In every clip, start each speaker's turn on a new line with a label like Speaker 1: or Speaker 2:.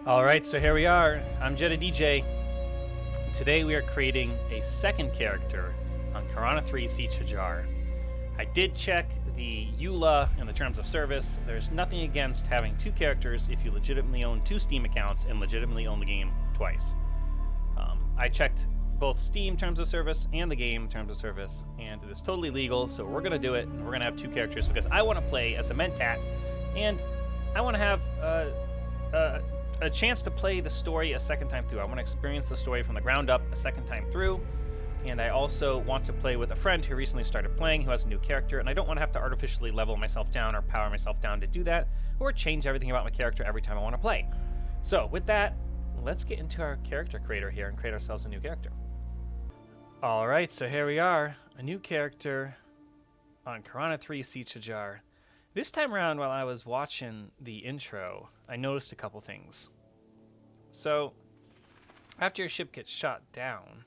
Speaker 1: Alright, so here we are. I'm Jetta DJ. Today we are creating a second character on Karana 3 Siege Hajar. I did check the EULA and the terms of service. There's nothing against having two characters if you legitimately own two Steam accounts and legitimately own the game twice. I checked both Steam terms of service and the game terms of service, and it is totally legal, so we're going to do it, and we're going to have two characters because I want to play as a Mentat, and I want to have a chance to play the story a second time through. I want to experience the story from the ground up a second time through, and I also want to play with a friend who recently started playing, who has a new character, and I don't want to have to artificially level myself down or power myself down to do that, or change everything about my character every time I want to play. So with that, let's get into our character creator here and create ourselves a new character. Alright, so here we are, a new character on Karana 3 Siege Hajar. This time around, while I was watching the intro, I noticed a couple things. So, after your ship gets shot down,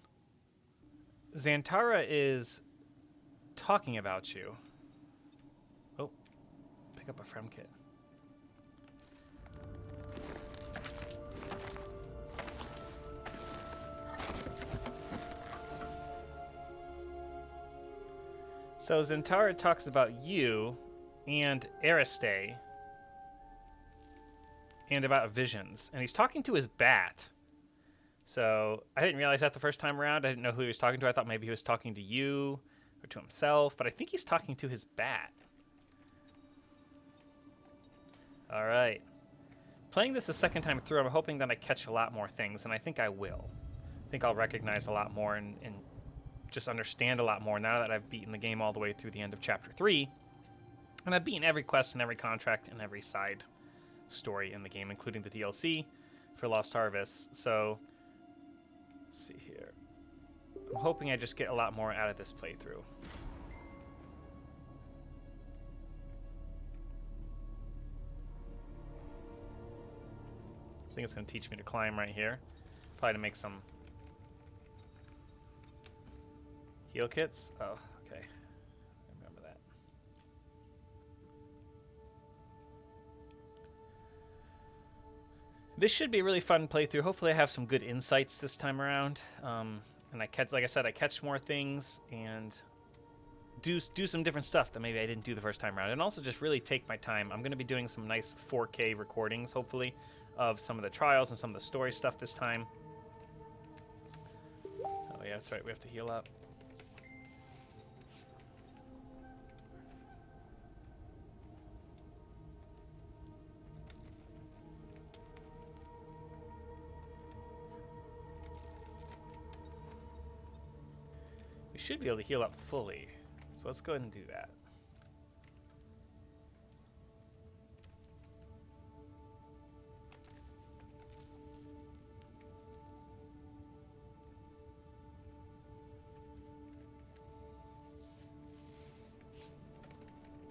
Speaker 1: Xantara is talking about you. Oh, pick up a Frem kit. So Xantara talks about you and Ariste, and about visions. And he's talking to his bat. So I didn't realize that the first time around. I didn't know who he was talking to. I thought maybe he was talking to you or to himself, but I think he's talking to his bat. All right. Playing this a second time through, I'm hoping that I catch a lot more things, and I think I will. I think I'll recognize a lot more and just understand a lot more now that I've beaten the game all the way through the end of Chapter 3. And I've beaten every quest and every contract and every side story in the game, including the DLC for Lost Harvest. So, let's see here. I'm hoping I just get a lot more out of this playthrough. I think it's going to teach me to climb right here. Probably to make some heal kits. Oh, okay. Remember that. This should be a really fun playthrough. Hopefully I have some good insights this time around. And I catch, like I said, I catch more things and do some different stuff that maybe I didn't do the first time around. And also just really take my time. I'm going to be doing some nice 4K recordings, hopefully, of some of the trials and some of the story stuff this time. Oh yeah, that's right. We have to heal up. We should be able to heal up fully. So let's go ahead and do that.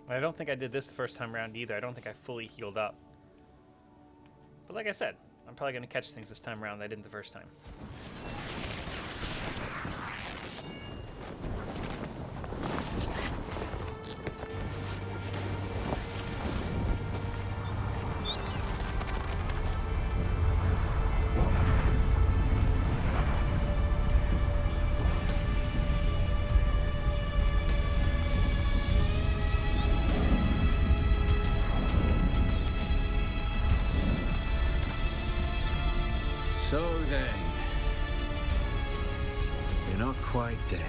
Speaker 1: I don't think I did this the first time around either. I don't think I fully healed up. But like I said, I'm probably going to catch things this time around that I didn't the first time.
Speaker 2: So then, you're not quite dead.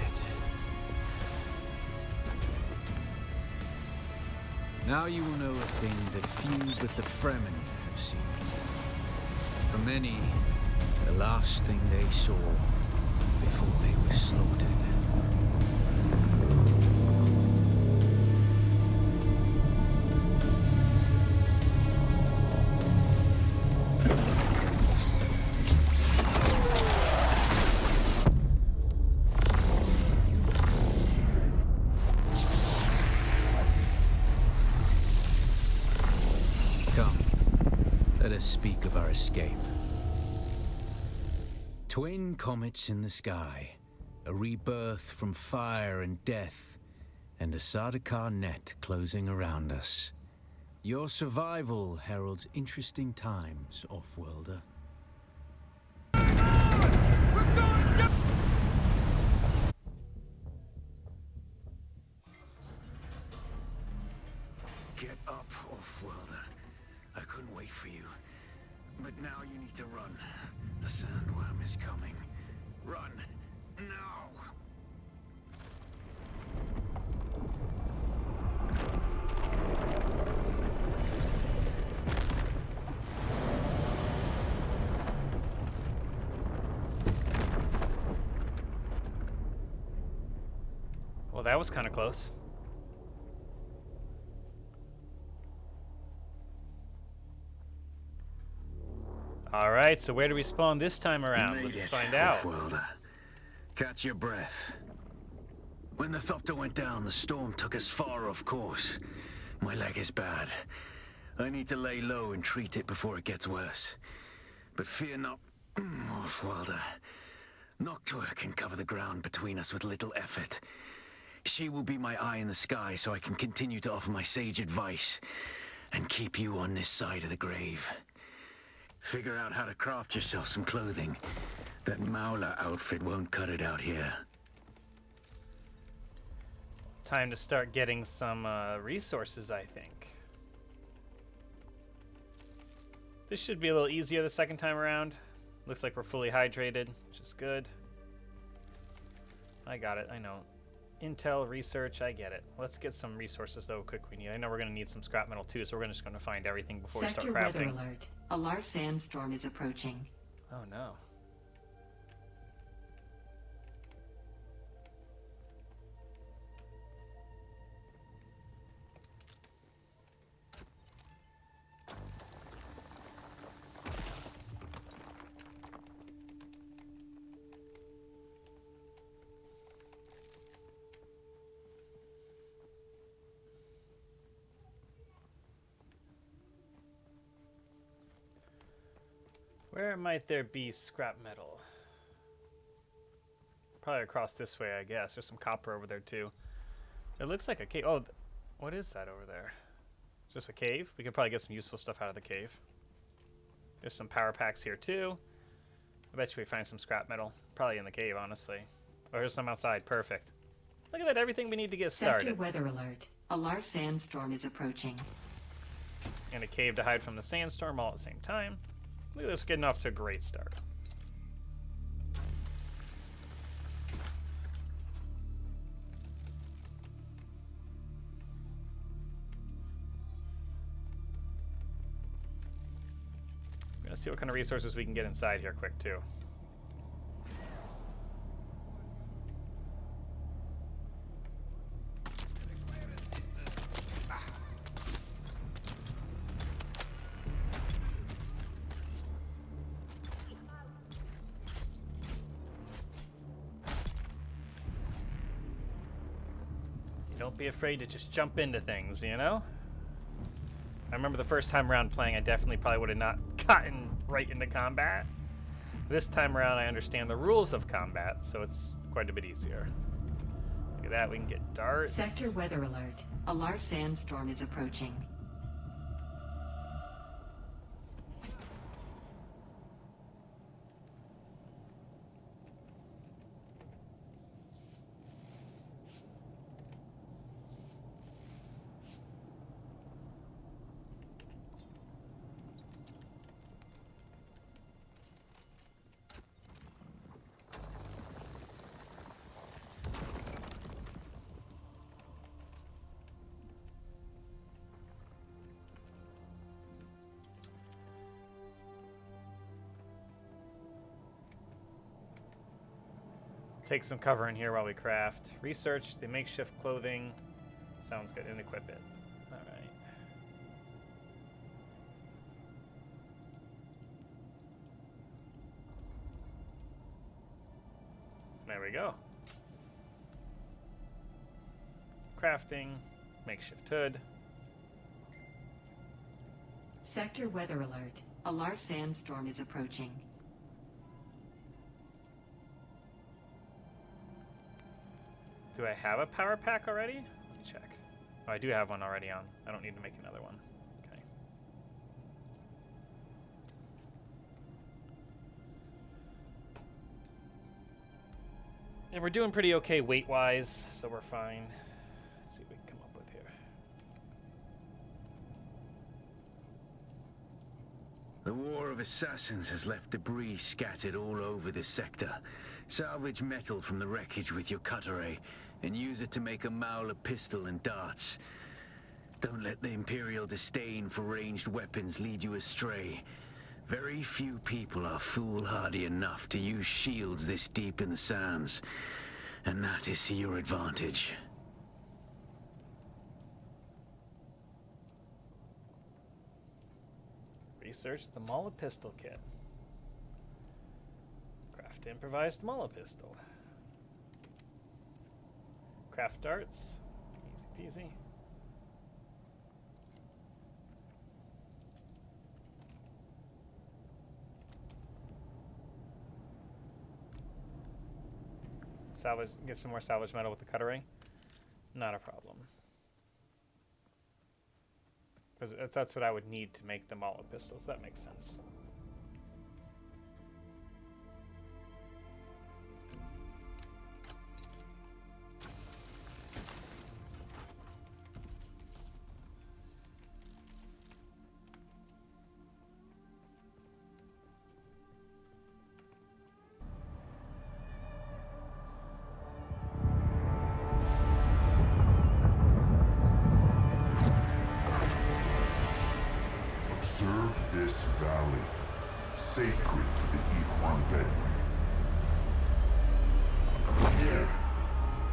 Speaker 2: Now you will know a thing that few but the Fremen have seen. For many, the last thing they saw before they were slaughtered. Let us speak of our escape. Twin comets in the sky, a rebirth from fire and death, and a Sardaukar net closing around us. Your survival heralds interesting times, off-worlder.
Speaker 3: Get up, off-worlder. I couldn't wait for you. But now you need to run. The sandworm is coming. Run! Now!
Speaker 1: Well, that was kind of close. All right, so where do we spawn this time around? Let's find out.
Speaker 3: Off-worlder. Catch your breath. When the Thopter went down, the storm took us far off course. My leg is bad. I need to lay low and treat it before it gets worse. But fear not, off-worlder. Noctua can cover the ground between us with little effort. She will be my eye in the sky so I can continue to offer my sage advice and keep you on this side of the grave. Figure out how to craft yourself some clothing. That Mauler outfit won't cut it out here.
Speaker 1: Time to start getting some resources, I think. This should be a little easier the second time around. Looks like we're fully hydrated, which is good. I got it, I know. Intel, research, I get it. Let's get some resources, though, quick we need. I know we're going to need some scrap metal, too, so we're just going to find everything before we start crafting.
Speaker 4: Sector weather alert. A large sandstorm is approaching.
Speaker 1: Oh, no. Where might there be scrap metal? Probably across this way, I guess. There's some copper over there, too. It looks like a cave. Oh, what is that over there? Just a cave? We could probably get some useful stuff out of the cave. There's some power packs here, too. I bet you we find some scrap metal. Probably in the cave, honestly. Oh, here's some outside. Perfect. Look at that. Everything we need to get started.
Speaker 4: Sector weather alert. A large sandstorm is approaching.
Speaker 1: And a cave to hide from the sandstorm all at the same time. Look at this, getting off to a great start. I'm gonna see what kind of resources we can get inside here quick too. Don't be afraid to just jump into things, you know? I remember the first time around playing, I definitely probably would have not gotten right into combat. This time around, I understand the rules of combat, so it's quite a bit easier. Look at that, we can get darts.
Speaker 4: Sector weather alert. A large sandstorm is approaching.
Speaker 1: Take some cover in here while we craft. Research the makeshift clothing. Sounds good. And equip it. Alright. There we go. Crafting. Makeshift hood.
Speaker 4: Sector weather alert. A large sandstorm is approaching.
Speaker 1: Do I have a power pack already? Let me check. Oh, I do have one already on. I don't need to make another one. And we're doing pretty okay weight-wise, so we're fine. Let's see what we can come up with here.
Speaker 3: The War of Assassins has left debris scattered all over this sector. Salvage metal from the wreckage with your cutter ray, and use it to make a Mauler pistol and darts. Don't let the Imperial disdain for ranged weapons lead you astray. Very few people are foolhardy enough to use shields this deep in the sands, and that is to your advantage.
Speaker 1: Research the Mauler pistol kit. Craft improvised Mauler pistol. Craft darts. Easy peasy. Salvage, get some more salvage metal with the cutter ray. Not a problem. Because that's what I would need to make the Mauler pistols. That makes sense.
Speaker 5: Observe this valley, sacred to the Equan Bedouin. Here,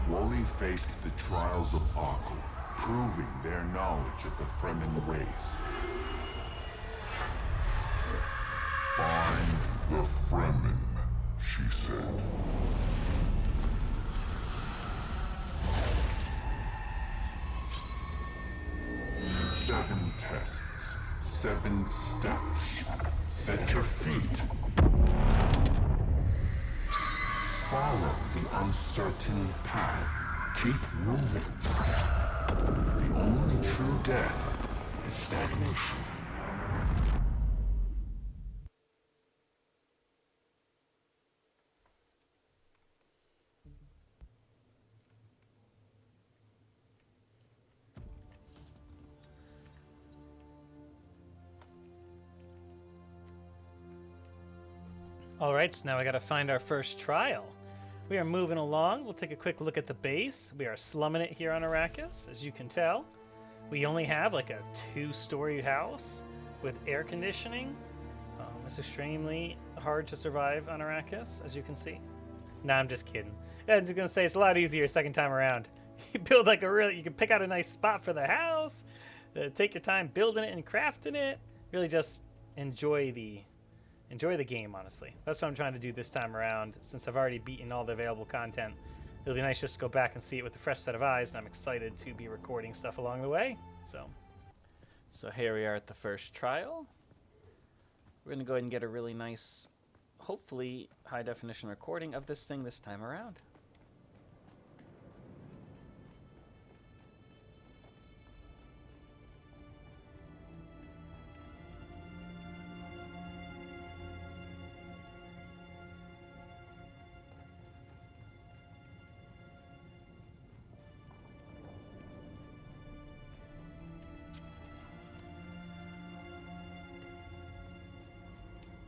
Speaker 5: Wooly faced the trials of Arkle, proving their knowledge of the Fremen ways. Find the Fremen, she said. Seven tests. 7 steps. Set your feet. Follow the uncertain path. Keep moving. The only true death is stagnation.
Speaker 1: All right, so now I got to find our first trial. We are moving along. We'll take a quick look at the base. We are slumming it here on Arrakis, as you can tell. We only have like a 2-story house with air conditioning. It's extremely hard to survive on Arrakis, as you can see. Nah, I'm just kidding. I was gonna say it's a lot easier second time around. You build like you can pick out a nice spot for the house, take your time building it and crafting it. Really just enjoy the game, honestly. That's what I'm trying to do this time around. Since I've already beaten all the available content, it'll be nice just to go back and see it with a fresh set of eyes, and I'm excited to be recording stuff along the way. So here we are at the first trial. We're gonna go ahead and get a really nice, hopefully high definition recording of this thing this time around.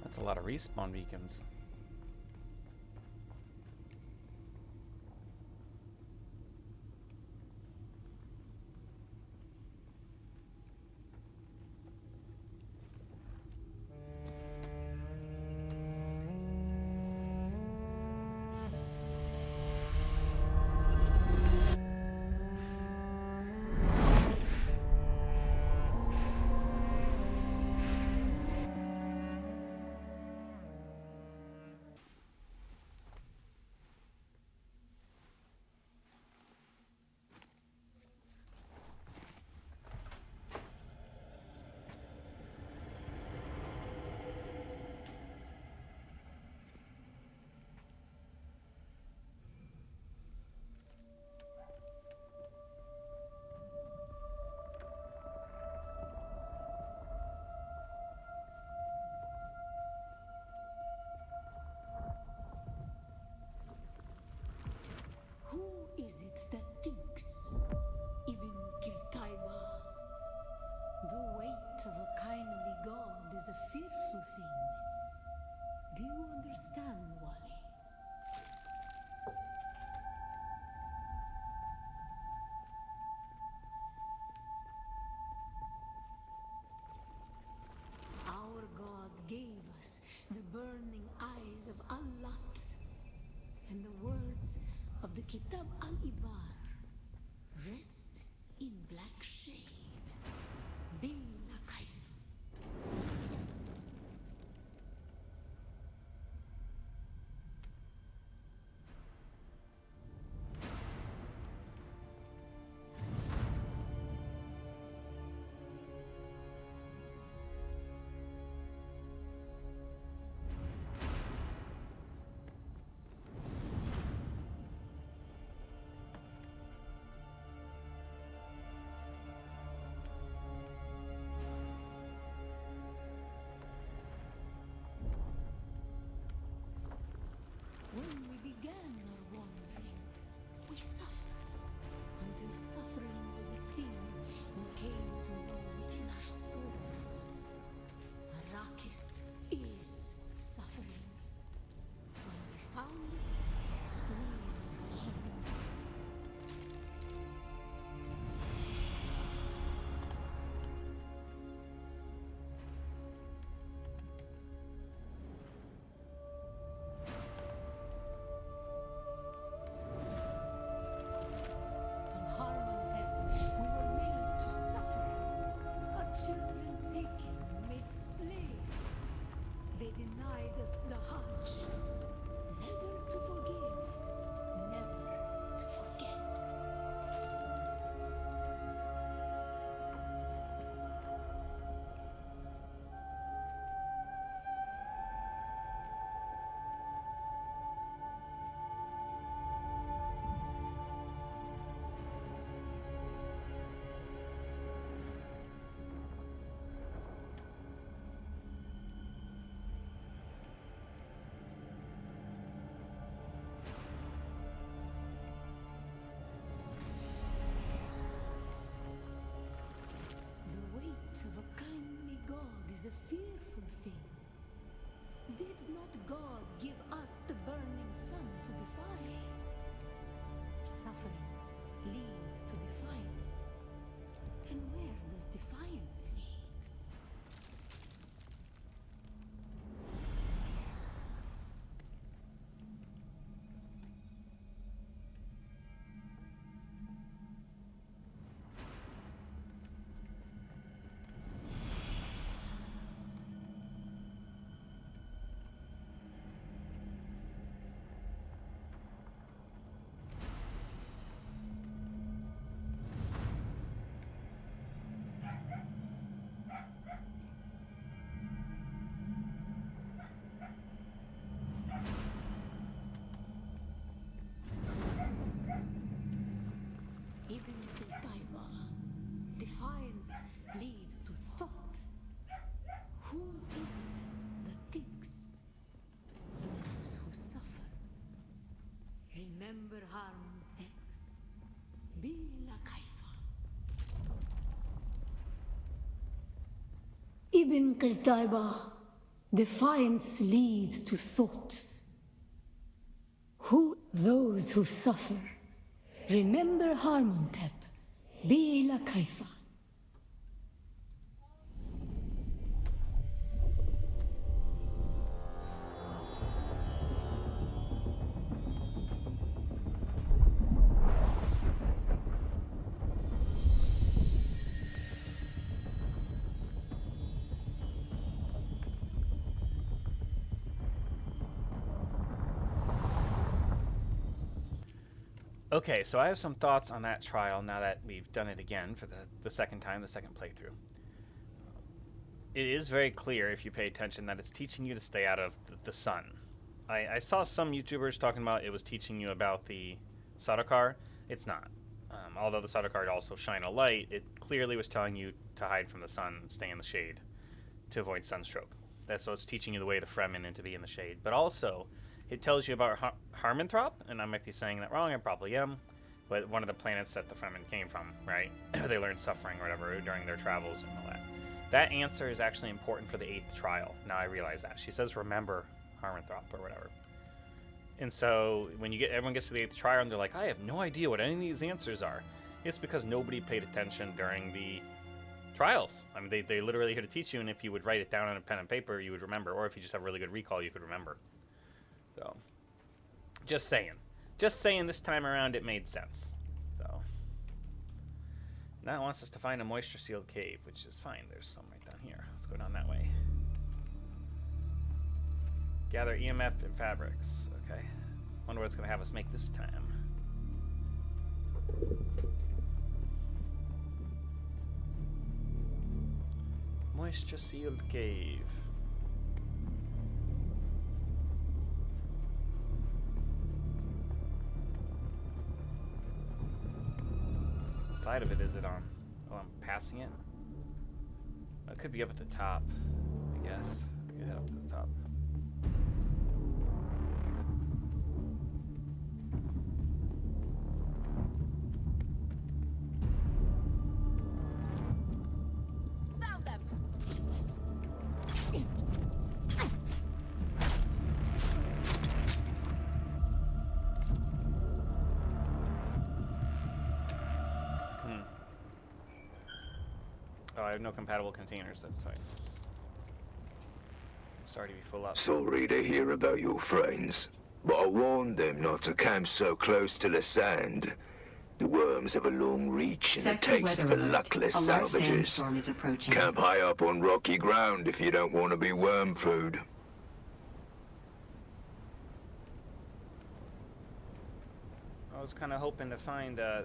Speaker 1: That's a lot of respawn beacons.
Speaker 6: Do you understand, Wally? Our God gave us the burning eyes of Allat and the words of the Kitab al-Ibar. Rest in black shade. Be la kaif. When we began our wandering, we suffered until suffering was a thing we came to know within our souls. Arrakis is suffering. When we found it, we were home. On Harmontep, we were made to suffer. Our children taken and made slaves. They denied us the Hajj. Never to forgive, never to forget. The weight of a kindly God is a fearful thing. Did not God give us the burning sun to defy? Suffering leads to defiance. And where does defiance lead? Ibn Qutayba. Defiance leads to thought. Who is it that thinks? Those who suffer. Remember Harmontep. Be la kaifa. Ibn Qutayba. Defiance leads to thought. Who those who suffer? Remember Harmontep. Be la kaifa.
Speaker 1: Okay, so I have some thoughts on that trial now that we've done it again for the second time, the second playthrough. It is very clear, if you pay attention, that it's teaching you to stay out of the sun. I saw some YouTubers talking about it was teaching you about the Sardaukar. It's not. Although the Sardaukar also shine a light, it clearly was telling you to hide from the sun and stay in the shade to avoid sunstroke. That's what's teaching you the way to Fremen and to be in the shade. But also, it tells you about Harmanthrop, and I might be saying that wrong, I probably am, but one of the planets that the Fremen came from, right? They learned suffering or whatever during their travels and all that. That answer is actually important for the 8th trial. Now I realize that. She says remember Harmanthrop or whatever. And so when everyone gets to the 8th trial and they're like, I have no idea what any of these answers are. It's because nobody paid attention during the trials. I mean, they literally here to teach you, and if you would write it down on a pen and paper, you would remember, or if you just have really good recall, you could remember. So, just saying. Just saying this time around it made sense. So, now it wants us to find a moisture-sealed cave, which is fine. There's some right down here. Let's go down that way. Gather EMF and fabrics. Okay. Wonder what it's going to have us make this time. Moisture-sealed cave. What side of it is it on? Oh, I'm passing it? It could be up at the top, I guess. We could head up to the top. Oh, I have no compatible containers, that's fine. Sorry to be full up.
Speaker 7: Sorry to hear about your friends, but I warned them not to camp so close to the sand. The worms have a long reach and a
Speaker 4: Sector
Speaker 7: taste
Speaker 4: weather
Speaker 7: for
Speaker 4: alert.
Speaker 7: luckless
Speaker 4: A large
Speaker 7: salvages.
Speaker 4: sandstorm is approaching.
Speaker 7: Camp high up on rocky ground if you don't want to be worm food.
Speaker 1: I was kind of hoping to find the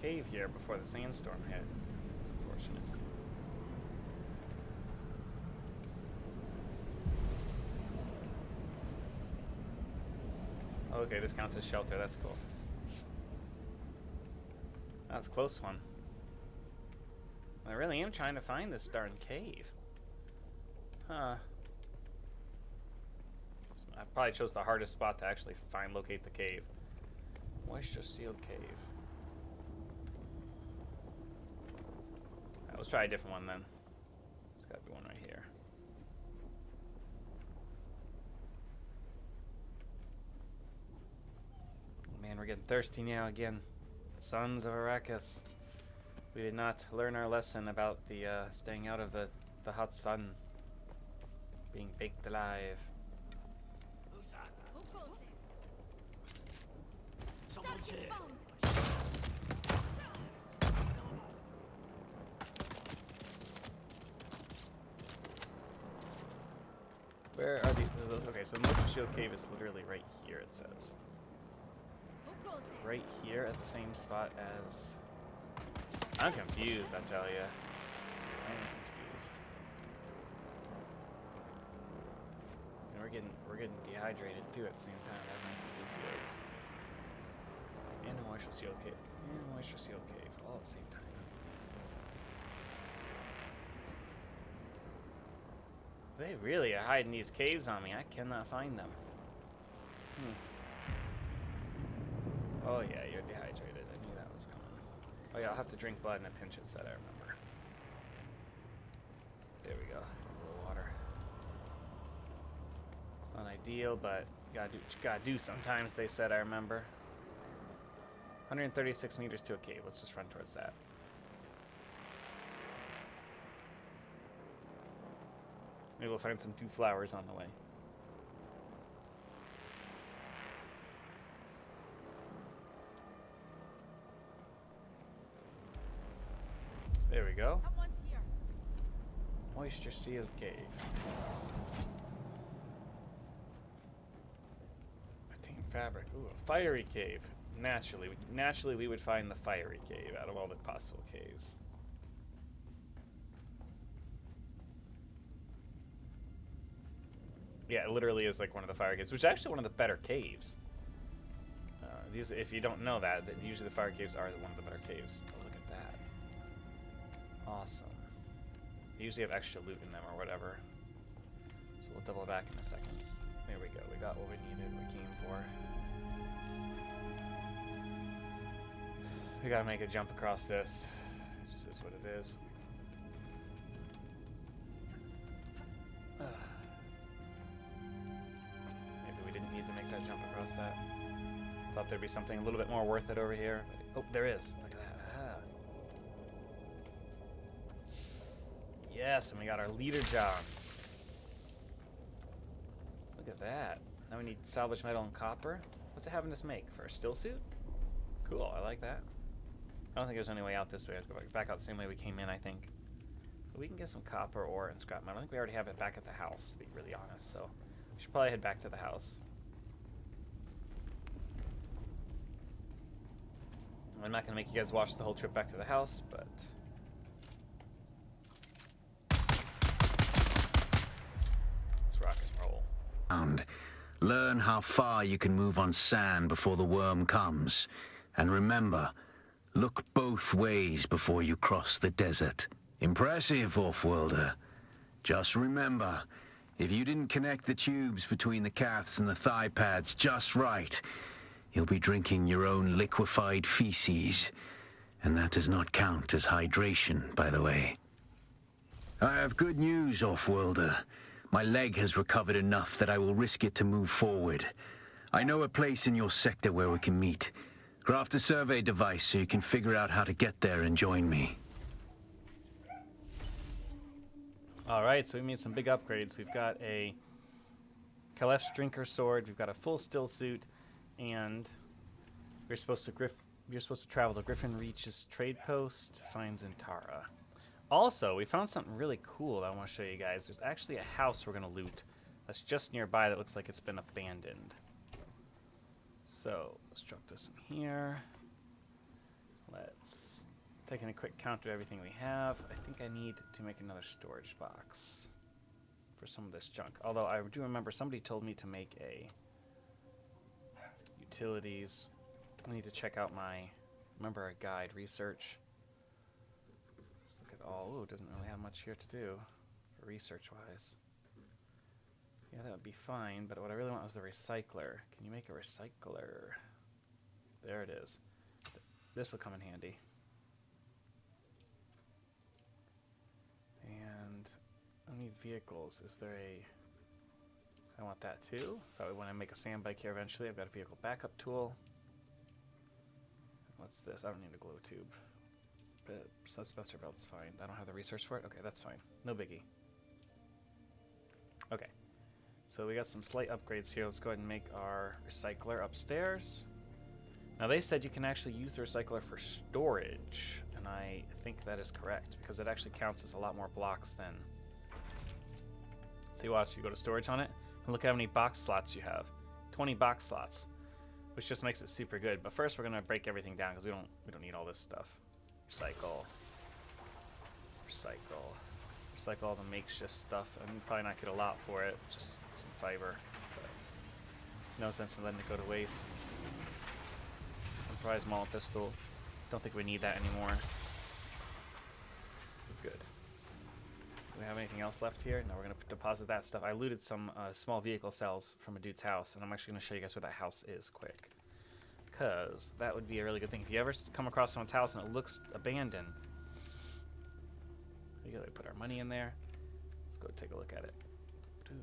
Speaker 1: cave here before the sandstorm hit. It's unfortunate. Okay, this counts as shelter. That's cool. That's a close one. I really am trying to find this darn cave. Huh. I probably chose the hardest spot to actually locate the cave. Moisture sealed cave. Alright, let's try a different one then. There's gotta be one right here. Man, we're getting thirsty now again. Sons of Arrakis. We did not learn our lesson about the staying out of the hot sun. Being baked alive. Where are these? Okay, so Motion Shield Cave is literally right here, it says. Right here at the same spot as... I'm confused, I tell ya. I am confused. And we're getting dehydrated too at the same time. Having some blue fields. And a moisture shield cave. And a moisture shield cave, all at the same time. They really are hiding these caves on me. I cannot find them. Oh yeah, you're dehydrated. I knew that was coming. Oh yeah, I'll have to drink blood in a pinch instead, I remember. There we go. A little water. It's not ideal, but you gotta do what you gotta do sometimes, they said, I remember. 136 meters to a cave. Let's just run towards that. Maybe we'll find some dew flowers on the way. There we go.
Speaker 8: Someone's here.
Speaker 1: Moisture sealed cave. Attain fabric. Ooh, a fiery cave. Naturally we would find the fiery cave out of all the possible caves. Yeah, it literally is like one of the fire caves, which is actually one of the better caves. These, if you don't know that usually the fire caves are one of the better caves. Oh, look at that. Awesome. They usually have extra loot in them or whatever. So we'll double back in a second. There we go. We got what we needed, we came for. We gotta make a jump across this. It just is what it is. that. Thought there'd be something a little bit more worth it over here. Oh, there is. Look at that. Ah. Yes, and we got our leader job. Look at that. Now we need salvage metal and copper. What's it having us make? For a still suit? Cool, I like that. I don't think there's any way out this way. Let's go back out the same way we came in, I think. But we can get some copper ore and scrap metal. I think we already have it back at the house, to be really honest. So we should probably head back to the house. I'm not going to make you guys watch the whole trip back to the house, but... let's rock and roll.
Speaker 3: And learn how far you can move on sand before the worm comes. And remember, look both ways before you cross the desert. Impressive, off-worlder. Just remember, if you didn't connect the tubes between the calves and the thigh pads just right, you'll be drinking your own liquefied feces. And that does not count as hydration, by the way. I have good news, off-worlder. My leg has recovered enough that I will risk it to move forward. I know a place in your sector where we can meet. Craft a survey device so you can figure out how to get there and join me.
Speaker 1: Alright, so we made some big upgrades. We've got a Calef's Drinker Sword, we've got a full still suit, and you're supposed to travel to Griffin Reach's trade post, find Zintara. Also, we found something really cool that I want to show you guys. There's actually a house we're going to loot that's just nearby that looks like it's been abandoned. So, let's drop this in here. Let's take a quick count of everything we have. I think I need to make another storage box for some of this junk. Although I do remember somebody told me to make a utilities. I need to check out my, remember our guide, research. Let's look at all, ooh, it doesn't really have much here to do for research-wise. Yeah, that would be fine, but what I really want is the recycler. Can you make a recycler? There it is. This will come in handy. And I need vehicles. Is there a... I want that too. So when I make a sand bike here eventually, I've got a vehicle backup tool. What's this? I don't need a glow tube. But Spencer belt's fine. I don't have the resource for it? Okay, that's fine. No biggie. Okay. So we got some slight upgrades here. Let's go ahead and make our recycler upstairs. Now they said you can actually use the recycler for storage, and I think that is correct because it actually counts as a lot more blocks than... See, watch, you go to storage on it, and look how many box slots you have. 20 box slots, which just makes it super good. But first we're gonna break everything down because we don't need all this stuff. Recycle. Recycle all the makeshift stuff. I mean, probably not get a lot for it, just some fiber. But no sense in letting it go to waste. Improvised mullet pistol. Don't think we need that anymore. Good. Do we have anything else left here? No, we're going to deposit that stuff. I looted some small vehicle cells from a dude's house, and I'm actually going to show you guys where that house is quick. Because that would be a really good thing. If you ever come across someone's house and it looks abandoned, we gotta put our money in there. Let's go take a look at it. Doop.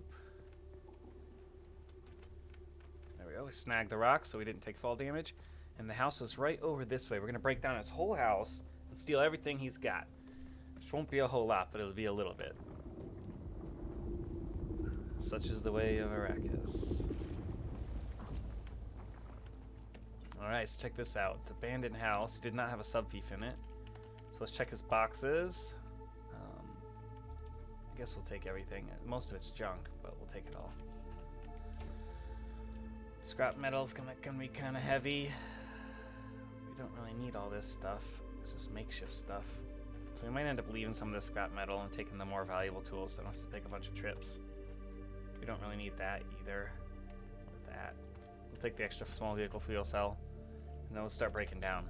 Speaker 1: There we go. We snagged the rock so we didn't take fall damage. And the house is right over this way. We're gonna break down his whole house and steal everything he's got. Which won't be a whole lot, but it'll be a little bit. Such is the way of Arrakis. Alright, so check this out. It's an abandoned house. He did not have a subfief in it. So let's check his boxes. I guess we'll take everything. Most of it's junk, but we'll take it all. Scrap metal's gonna be kind of heavy. We don't really need all this stuff. It's just makeshift stuff. So we might end up leaving some of this scrap metal and taking the more valuable tools so I don't have to take a bunch of trips. We don't really need that either. With that. We'll take the extra small vehicle fuel cell. And then we'll start breaking down.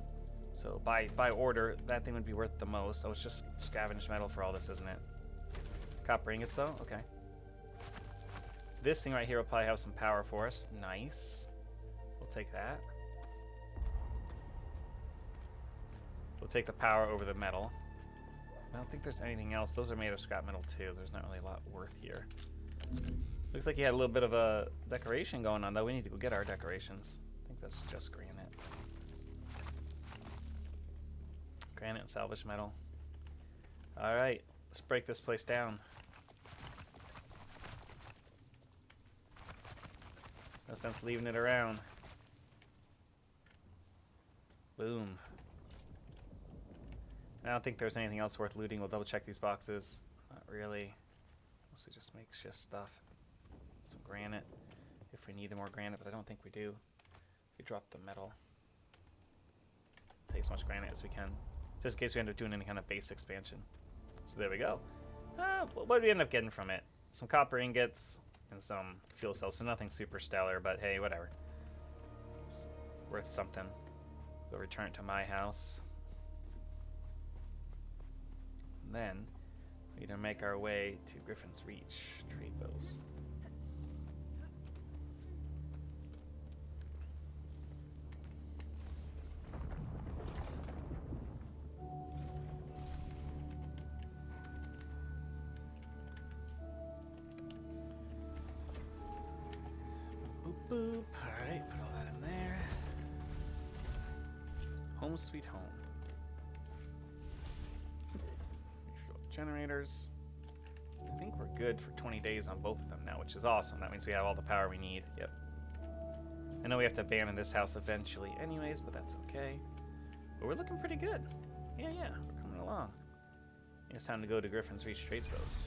Speaker 1: So by order, that thing would be worth the most. Oh, it's just scavenged metal for all this, isn't it? Copper ingots though? Okay. This thing right here will probably have some power for us. Nice. We'll take that. We'll take the power over the metal. I don't think there's anything else. Those are made of scrap metal too. There's not really a lot worth here. Looks like he had a little bit of a decoration going on, though. We need to go get our decorations. I think that's just granite. Granite and salvage metal. Alright, let's break this place down. No sense leaving it around. Boom. I don't think there's anything else worth looting. We'll double check these boxes. Not really. Mostly just makeshift stuff. Some granite. If we need more granite, but I don't think we do. We drop the metal. Take as much granite as we can. Just in case we end up doing any kind of base expansion. So there we go. What did we end up getting from it? Some copper ingots and some fuel cells. So nothing super stellar, but hey, whatever. It's worth something. We'll return it to my house. And then we're gonna make our way to Griffin's Reach trade post. Boop, boop. Alright, put all that in there. Home sweet home. Refuel generators. I think we're good for 20 days on both of them now, which is awesome. That means we have all the power we need. Yep. I know we have to abandon this house eventually anyways, but that's okay. But we're looking pretty good. Yeah, we're coming along. It's time to go to Griffin's Reach Trade Post.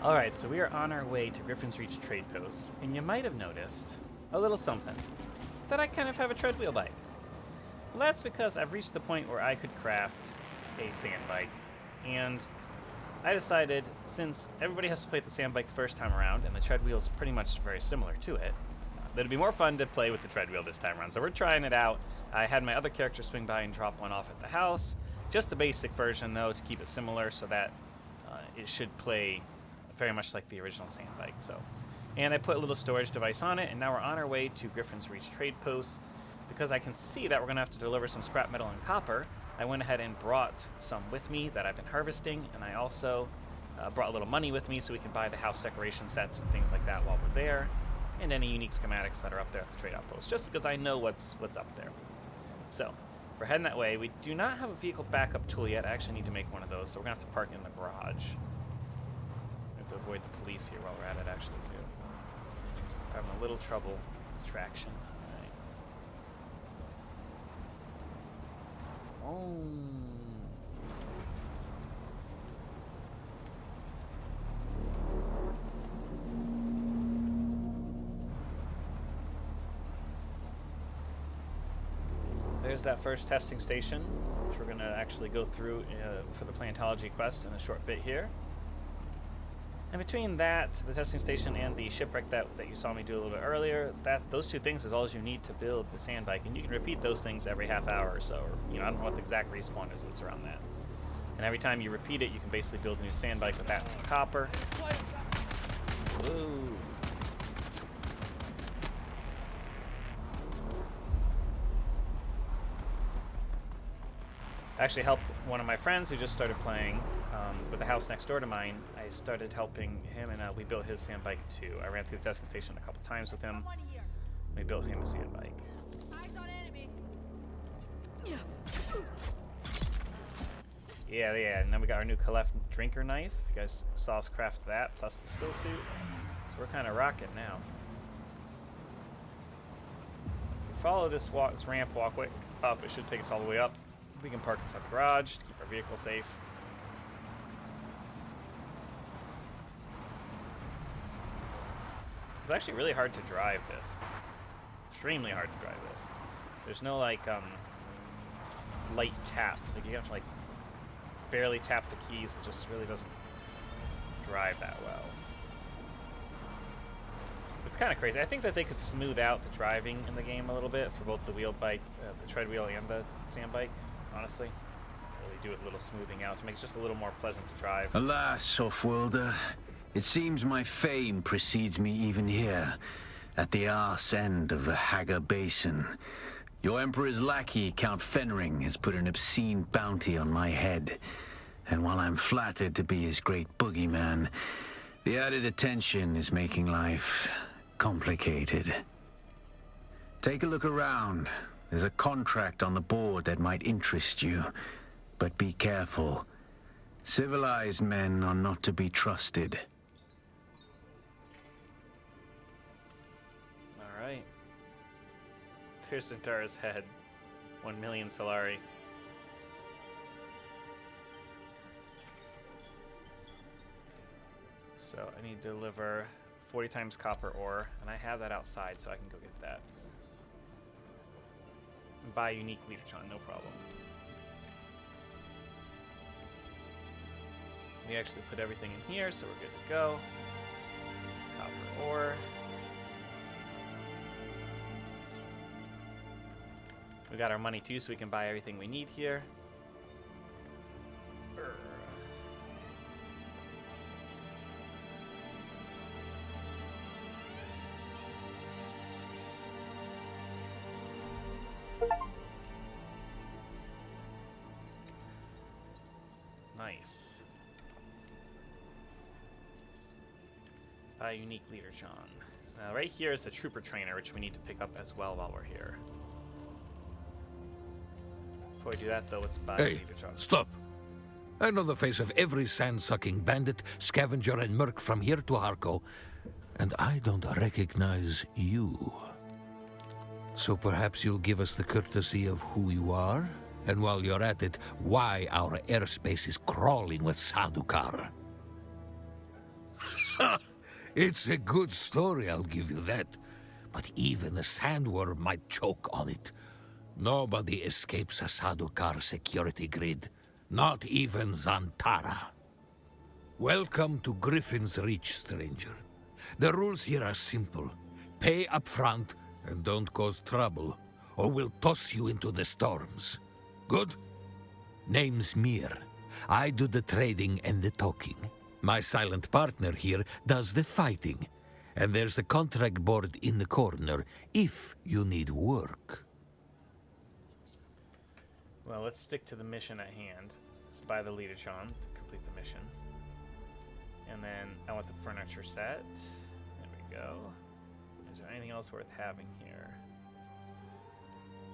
Speaker 1: Alright, so we are on our way to Griffin's Reach Trade Post, and you might have noticed a little something. That I kind of have a treadwheel bike. Well, that's because I've reached the point where I could craft a sand bike, and I decided, since everybody has to play with the sand bike the first time around, and the treadwheel is pretty much very similar to it, that it'd be more fun to play with the treadwheel this time around. So we're trying it out. I had my other character swing by and drop one off at the house. Just the basic version, though, to keep it similar so that it should play very much like the original sand bike. And I put a little storage device on it, and now we're on our way to Griffin's Reach Trade Post. Because I can see that we're going to have to deliver some scrap metal and copper, I went ahead and brought some with me that I've been harvesting, and I also brought a little money with me so we can buy the house decoration sets and things like that while we're there, and any unique schematics that are up there at the trade outpost, just because I know what's up there. So, we're heading that way. We do not have a vehicle backup tool yet. I actually need to make one of those, so we're going to have to park in the garage. We have to avoid the police here while we're at it, actually, too. We're having a little trouble with traction. Oh. There's that first testing station, which we're going to actually go through for the Plantology quest in a short bit here. And between that, the testing station, and the shipwreck that you saw me do a little bit earlier, those two things is all you need to build the sand bike, and you can repeat those things every half hour or so. Or, I don't know what the exact respawn is, but it's around that. And every time you repeat it, you can basically build a new sand bike with that and some copper. Whoa. I actually helped one of my friends who just started playing with the house next door to mine. I started helping him, and we built his sand bike too. I ran through the testing station a couple times with him. We built him a sand bike.
Speaker 6: Eyes on enemy.
Speaker 1: Yeah, and then we got our new Calef drinker knife. You guys saw us craft that, plus the still suit. So we're kind of rocking now. If we follow this ramp walkway up, it should take us all the way up. We can park inside the garage to keep our vehicle safe. It's actually really hard to drive this. Extremely hard to drive this. There's no light tap. Like you have to barely tap the keys. It just really doesn't drive that well. It's kind of crazy. I think that they could smooth out the driving in the game a little bit for both the wheeled bike, the tread wheel, and the sand bike. Honestly, really do with a little smoothing out to make it just a little more pleasant to drive.
Speaker 3: Alas, off-worlder, it seems my fame precedes me even here, at the arse end of the Hagga Basin. Your Emperor's lackey, Count Fenring, has put an obscene bounty on my head, and while I'm flattered to be his great boogeyman, The added attention is making life complicated. Take a look around. There's a contract on the board that might interest you. But be careful. Civilized men are not to be trusted.
Speaker 1: Alright. There's Centaur's head. 1 million Solari. So I need to deliver 40 times copper ore, and I have that outside, so I can go get that. And buy a unique leadertron, no problem. We actually put everything in here, so we're good to go. Copper ore. We got our money too, so we can buy everything we need here. Nice. Buy a unique leadertron. Now right here is the trooper trainer, which we need to pick up as well while we're here. Before we do that, though, let's buy
Speaker 8: Hey,
Speaker 1: leadertron.
Speaker 8: stop. I know the face of every sand-sucking bandit, scavenger, and merc from here to Harko, and I don't recognize you. So perhaps you'll give us the courtesy of who you are? And while you're at it, why our airspace is crawling with Sadukar. It's a good story, I'll give you that. But even a sandworm might choke on it. Nobody escapes a Sadukar security grid. Not even Zantara. Welcome to Griffin's Reach, stranger. The rules here are simple. Pay up front and don't cause trouble, or we'll toss you into the storms. Good? Name's Mir. I do the trading and the talking. My silent partner here does the fighting. And there's a contract board in the corner if you need work.
Speaker 1: Well, let's stick to the mission at hand. Let's buy the leadertron to complete the mission. And then I want the furniture set. There we go. Is there anything else worth having here?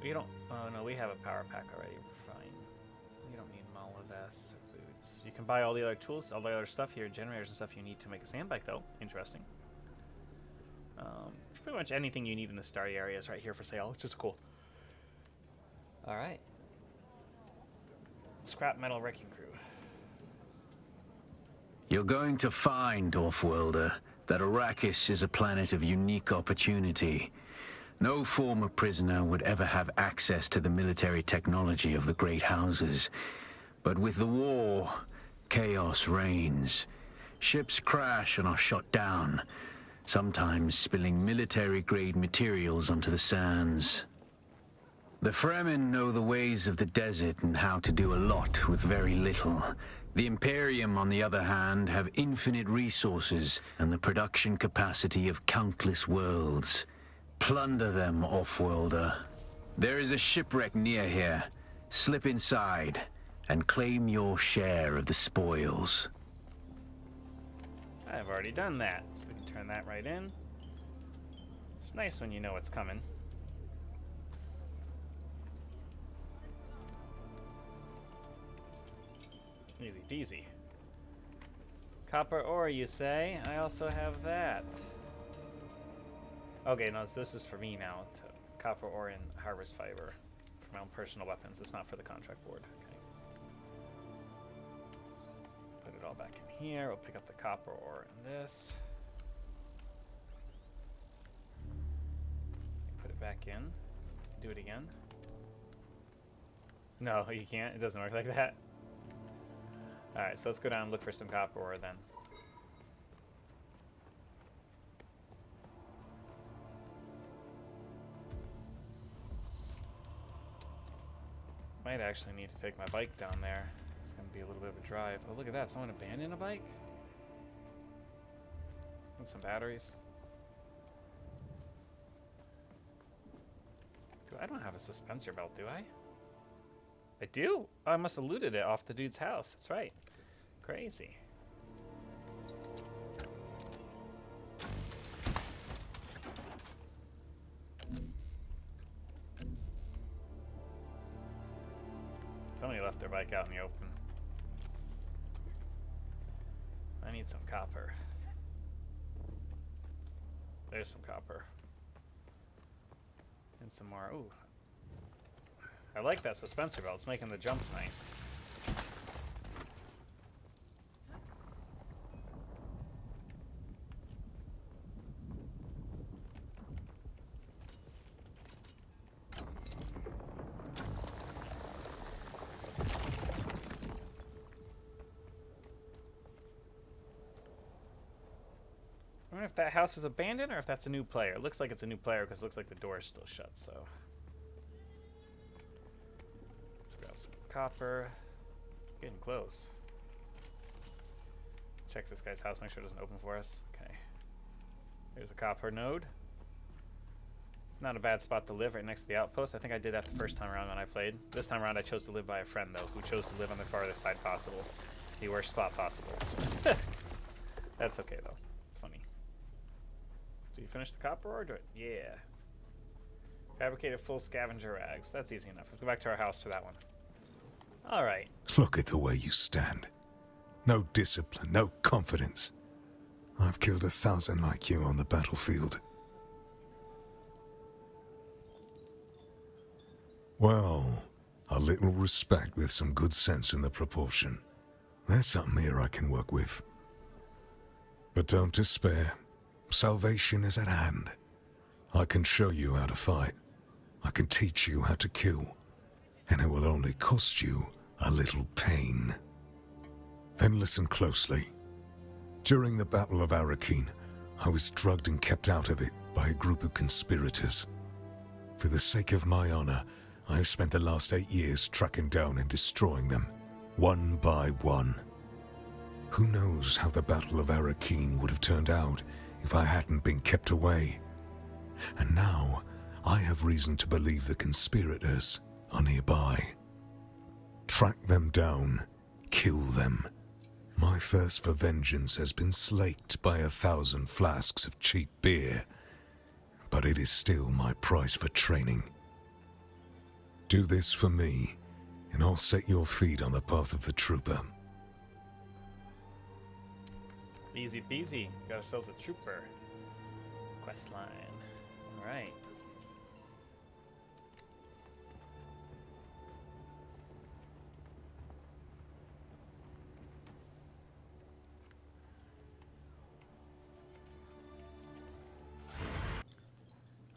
Speaker 1: We don't... Oh, no, we have a power pack already. We're fine. We don't need mala vests or boots. You can buy all the other tools, all the other stuff here, generators and stuff you need to make a sand bike, though. Interesting. Pretty much anything you need in the starry area is right here for sale, which is cool. Alright. Scrap metal wrecking crew.
Speaker 3: You're going to find, Offworlder, that Arrakis is a planet of unique opportunity. No former prisoner would ever have access to the military technology of the Great Houses. But with the war, chaos reigns. Ships crash and are shot down, sometimes spilling military-grade materials onto the sands. The Fremen know the ways of the desert and how to do a lot with very little. The Imperium, on the other hand, have infinite resources and the production capacity of countless worlds. Plunder them, Offworlder. There is a shipwreck near here. Slip inside and claim your share of the spoils.
Speaker 1: I've already done that, so we can turn that right in. It's nice when you know what's coming. Easy peasy. Copper ore, you say? I also have that. Okay, no, this is for me now. Copper ore and harvest fiber for my own personal weapons. It's not for the contract board. Okay. Put it all back in here. We'll pick up the copper ore in this. Put it back in. Do it again. No, you can't. It doesn't work like that. Alright, so let's go down and look for some copper ore then. Might actually need to take my bike down there. It's going to be a little bit of a drive. Oh, look at that. Someone abandoned a bike? And some batteries. I don't have a suspensor belt, do I? I do? Oh, I must have looted it off the dude's house. That's right. Crazy. Somebody left their bike out in the open. I need some copper. There's some copper. And some more. Ooh. I like that suspensor belt. It's making the jumps nice. I wonder if that house is abandoned or if that's a new player. It looks like it's a new player because it looks like the door is still shut, so. Let's grab some copper. Getting close. Check this guy's house, make sure it doesn't open for us. Okay. There's a copper node. It's not a bad spot to live right next to the outpost. I think I did that the first time around when I played. This time around I chose to live by a friend, though, who chose to live on the farthest side possible. The worst spot possible. That's okay, though. It's funny. Do you finish the copper ore? Do it? Yeah. Fabricated full scavenger rags. That's easy enough. Let's go back to our house for that one. Alright.
Speaker 9: Look at the way you stand. No discipline, no confidence. I've killed 1,000 like you on the battlefield. Well, a little respect with some good sense in the proportion. There's something here I can work with. But don't despair. Salvation is at hand. I can show you how to fight. I can teach you how to kill. And it will only cost you a little pain. Then listen closely. During the Battle of Arakeen, I was drugged and kept out of it by a group of conspirators. For the sake of my honor, I have spent the last 8 years tracking down and destroying them, one by one. Who knows how the Battle of Arakeen would have turned out if I hadn't been kept away. And now, I have reason to believe the conspirators are nearby. Track them down, kill them. My thirst for vengeance has been slaked by 1,000 flasks of cheap beer, but it is still my price for training. Do this for me, and I'll set your feet on the path of the trooper.
Speaker 1: Easy peasy. Got ourselves a trooper. Questline. Alright.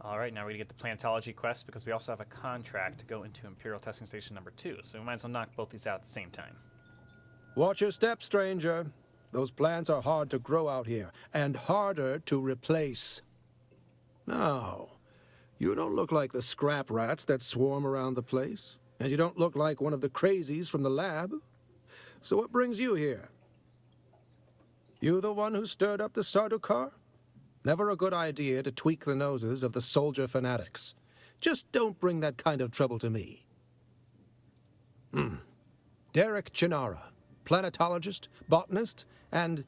Speaker 1: Alright, now we're going to get the Plantology quest because we also have a contract to go into Imperial Testing Station number 2, so we might as well knock both these out at the same time.
Speaker 10: Watch your step, stranger. Those plants are hard to grow out here, and harder to replace. Now, you don't look like the scrap rats that swarm around the place, and you don't look like one of the crazies from the lab. So what brings you here? You the one who stirred up the Sardaukar? Never a good idea to tweak the noses of the soldier fanatics. Just don't bring that kind of trouble to me. Derek Chinara, planetologist, botanist, and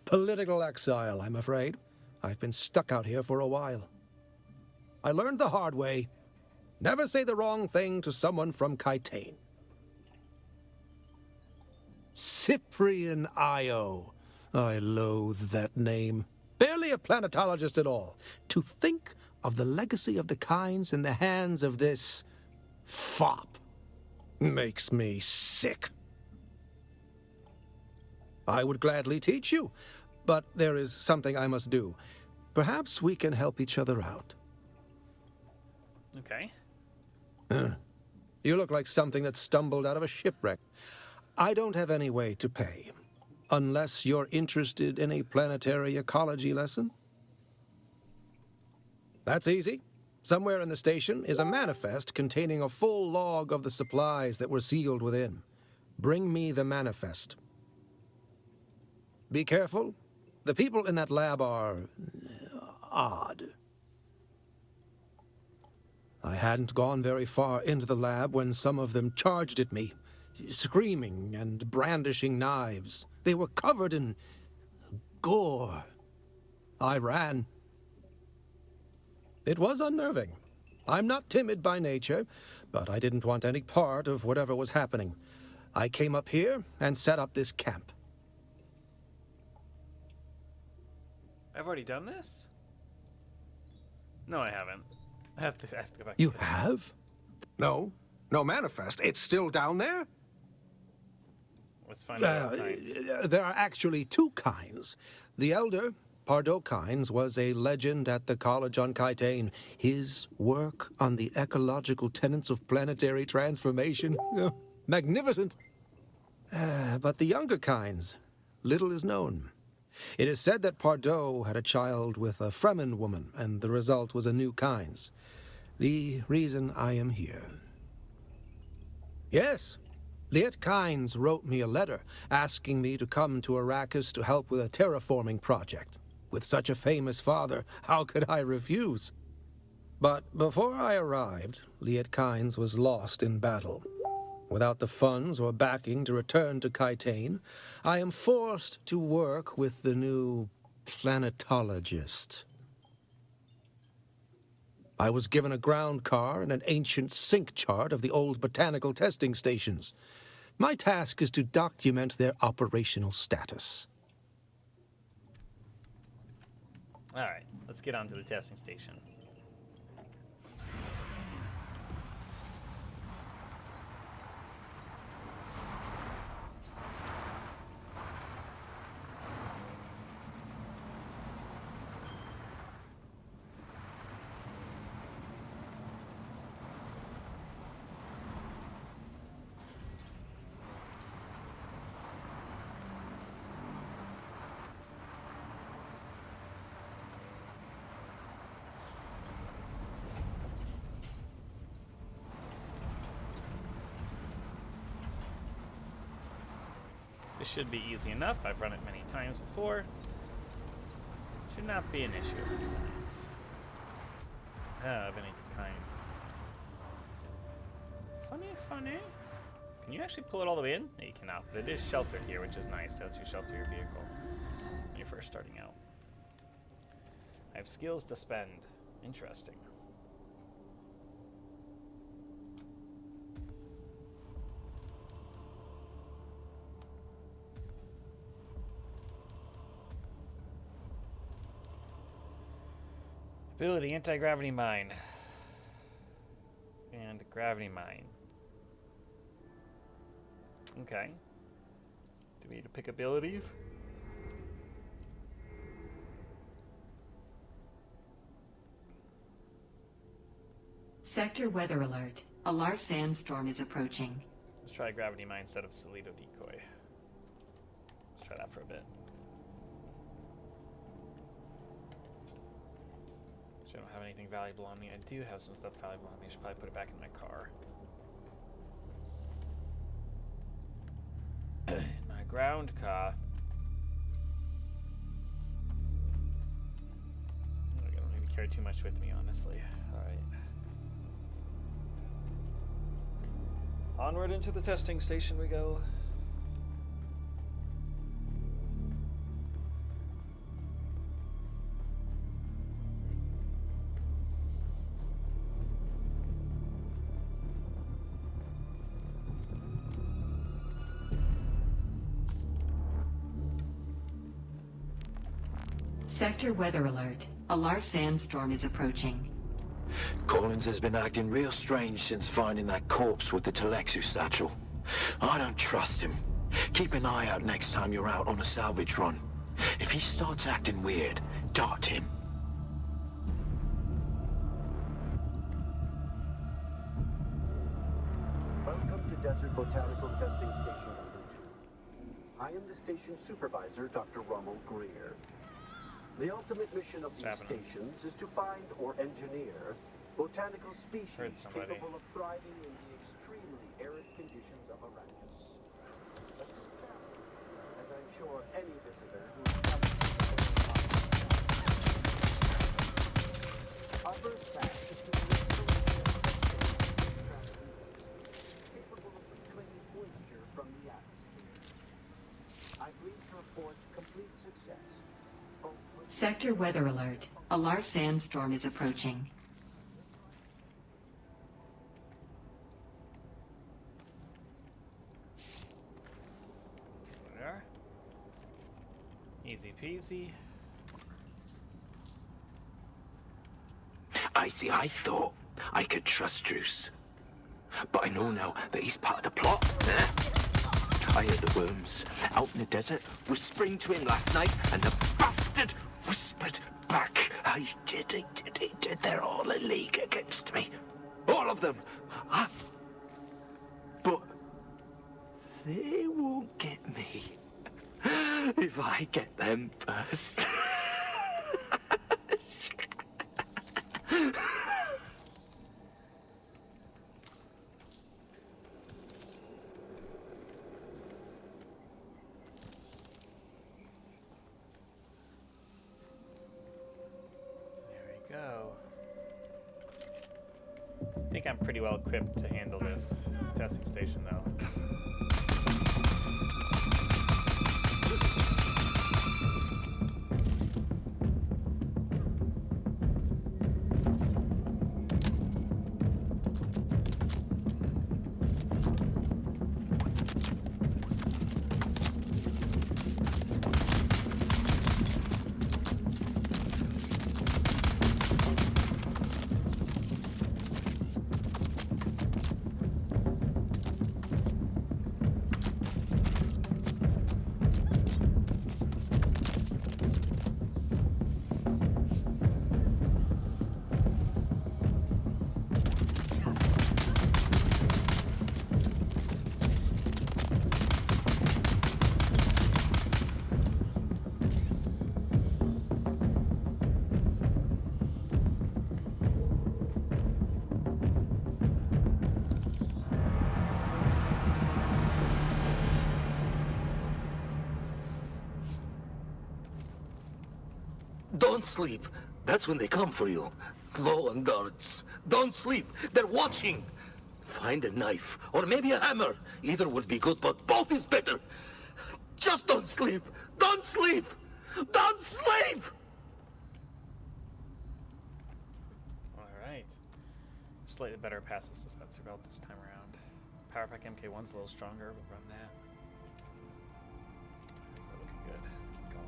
Speaker 10: political exile, I'm afraid. I've been stuck out here for a while. I learned the hard way. Never say the wrong thing to someone from Kaitane. Cyprian Io. I loathe that name. Barely a planetologist at all. To think of the legacy of the Kynes in the hands of this fop makes me sick. I would gladly teach you, but there is something I must do. Perhaps we can help each other out.
Speaker 1: Okay.
Speaker 10: You look like something that stumbled out of a shipwreck. I don't have any way to pay. Unless you're interested in a planetary ecology lesson? That's easy. Somewhere in the station is a manifest containing a full log of the supplies that were sealed within. Bring me the manifest. Be careful. The people in that lab are odd. I hadn't gone very far into the lab when some of them charged at me, screaming and brandishing knives. They were covered in gore. I ran. It was unnerving. I'm not timid by nature, but I didn't want any part of whatever was happening. I came up here and set up this camp.
Speaker 1: I've already done this? No, I haven't. I have to go back.
Speaker 10: You have? No. No manifest. It's still down there?
Speaker 1: Let's find out what kinds.
Speaker 10: There are actually two kinds. The elder, Pardo Kynes, was a legend at the college on Kitane. His work on the ecological tenets of planetary transformation, magnificent. But the younger Kynes, little is known. It is said that Pardo had a child with a Fremen woman, and the result was a new Kynes. The reason I am here. Yes, Liet Kynes wrote me a letter asking me to come to Arrakis to help with a terraforming project. With such a famous father, how could I refuse? But before I arrived, Liet Kynes was lost in battle. Without the funds or backing to return to Kitane, I am forced to work with the new planetologist. I was given a ground car and an ancient sync chart of the old botanical testing stations. My task is to document their operational status.
Speaker 1: All right, let's get on to the testing station. This should be easy enough. I've run it many times before. Should not be an issue of any kinds. Of any kinds. Funny. Can you actually pull it all the way in? No, you cannot. But it is sheltered here, which is nice. That lets you shelter your vehicle when you're first starting out. I have skills to spend. Interesting. Ability, anti-gravity mine. And gravity mine. Okay. Do we need to pick abilities?
Speaker 4: Sector weather alert. A large sandstorm is approaching.
Speaker 1: Let's try gravity mine instead of Solido decoy. Let's try that for a bit. I don't have anything valuable on me. I do have some stuff valuable on me. I should probably put it back in my car. My ground car. I don't need to carry too much with me, honestly. Alright. Onward into the testing station we go.
Speaker 4: Sector weather alert. A large sandstorm is approaching.
Speaker 7: Collins has been acting real strange since finding that corpse with the Telexu satchel. I don't trust him. Keep an eye out next time you're out on a salvage run. If he starts acting weird, dart him.
Speaker 11: Welcome to Desert Botanical Testing Station number 2. I am the station supervisor, Dr. Rommel Greer. The ultimate mission of these stations is to find or engineer botanical species capable of thriving in the extremely arid conditions of Arrakis. A true challenge, as I'm sure any visitor who Our first task is to capable of reclaiming moisture from the atmosphere. I'm pleased to report complete success.
Speaker 4: Sector weather alert. A large sandstorm is approaching.
Speaker 1: easy.
Speaker 7: I thought I could trust Druce. But I know now that he's part of the plot. I heard the worms out in the desert whispering to him last night, and the bastard whispered back. I did. They're all in league against me. All of them. But they won't get me if I get them first.
Speaker 1: Go. I think I'm pretty well equipped to handle this testing station, though.
Speaker 12: Don't sleep. That's when they come for you. Glow and darts. Don't sleep. They're watching. Find a knife, or maybe a hammer. Either would be good, but both is better. Just don't sleep. Don't sleep. Don't sleep!
Speaker 1: Alright. Slightly better passive dispenser belt this time around. Power Pack MK1's a little stronger. We'll run that. We're looking good. Let's keep going.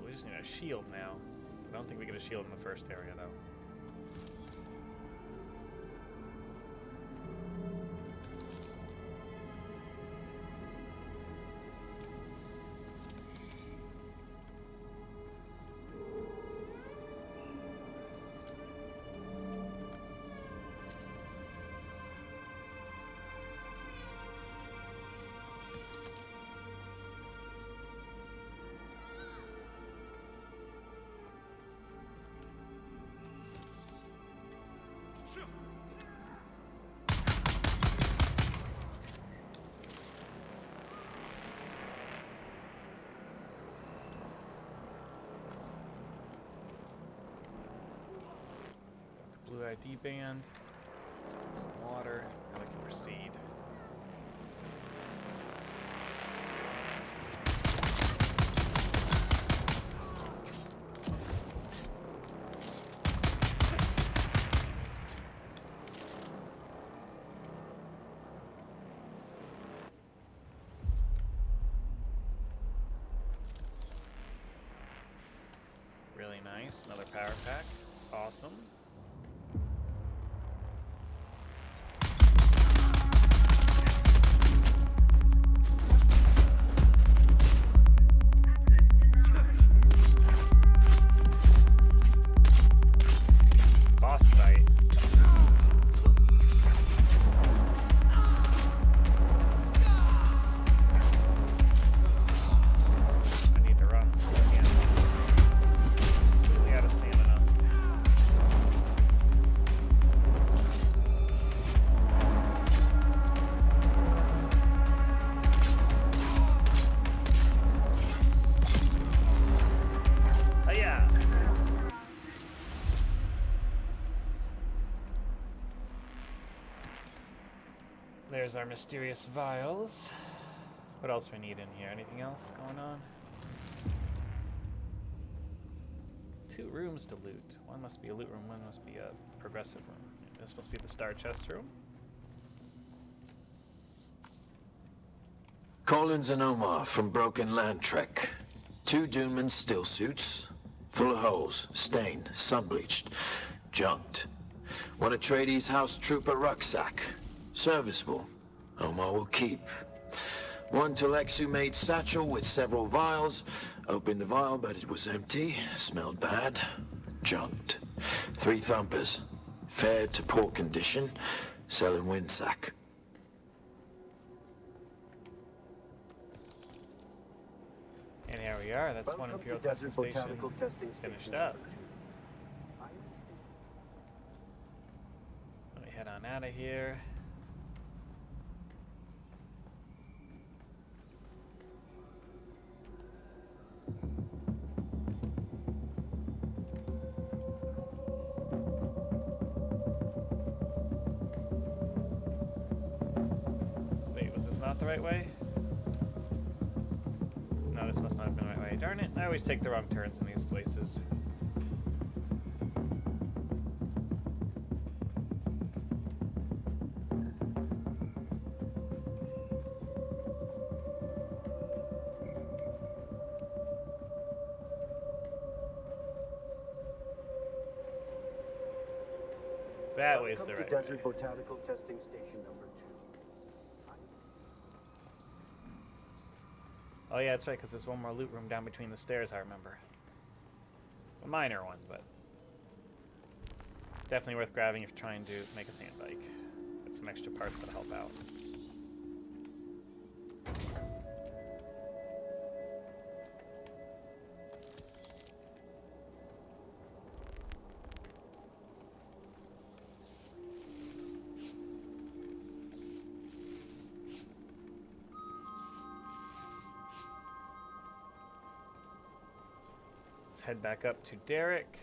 Speaker 1: We just need a shield now. I don't think we get a shield in the first area, though. Blue ID band, some water, and we can proceed. Really nice, another power pack, it's awesome. There's our mysterious vials. What else we need in here? Anything else going on? 2 rooms to loot. One must be a loot room, one must be a progressive room. This must be the star chest room.
Speaker 7: Collins and Omar from Broken Land Trek. 2 Duneman still suits. Full of holes, stained, sun-bleached, junked. One Atreides House Trooper rucksack. Serviceable. Omar will keep. 1 Telexu-made satchel with several vials. Opened the vial, but it was empty. Smelled bad. Junked. 3 thumpers. Fair to poor condition. Selling windsack.
Speaker 1: And here we are. That's one Imperial testing station finished up. Let me head on out of here. Wait, was this not the right way? No, this must not have been the right way. Darn it, I always take the wrong turns in these places. That way's the right way.
Speaker 11: Desert Botanical Testing Station number 2.
Speaker 1: Oh yeah, that's right, because there's one more loot room down between the stairs, I remember. A minor one, but definitely worth grabbing if you're trying to make a sand bike. Get some extra parts that'll help out. Head back up to Derek.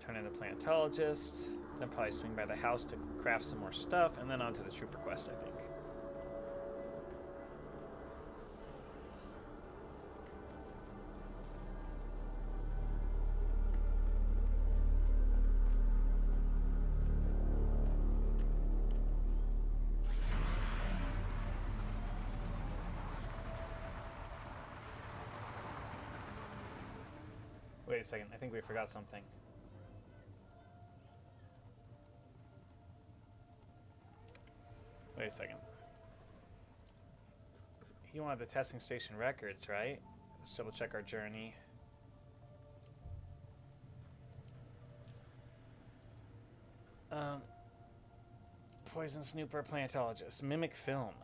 Speaker 1: Turn in the planetologist. Then probably swing by the house to craft some more stuff, and then on to the trooper quest, I think. Wait a second, I think we forgot something. Wait a second. He wanted the testing station records, right? Let's double check our journey. Poison snooper planetologist. Mimic film.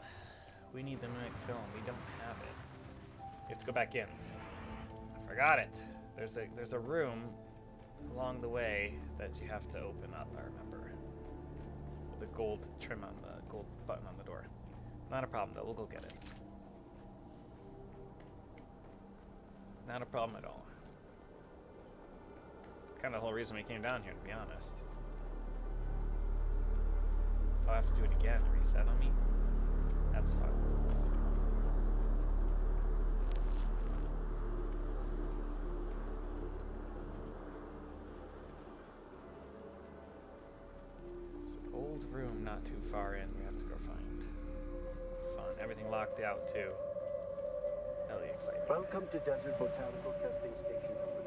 Speaker 1: We need the mimic film. We don't have it. We have to go back in. I forgot it. There's a room along the way that you have to open up, I remember. With the gold trim on the gold button on the door. Not a problem though, we'll go get it. Not a problem at all. Kind of the whole reason we came down here, to be honest. I'll have to do it again, reset on me. That's fun. Old room not too far in we have to go find. Fun. Everything locked out too. Really exciting.
Speaker 11: Welcome to Desert Botanical Testing Station number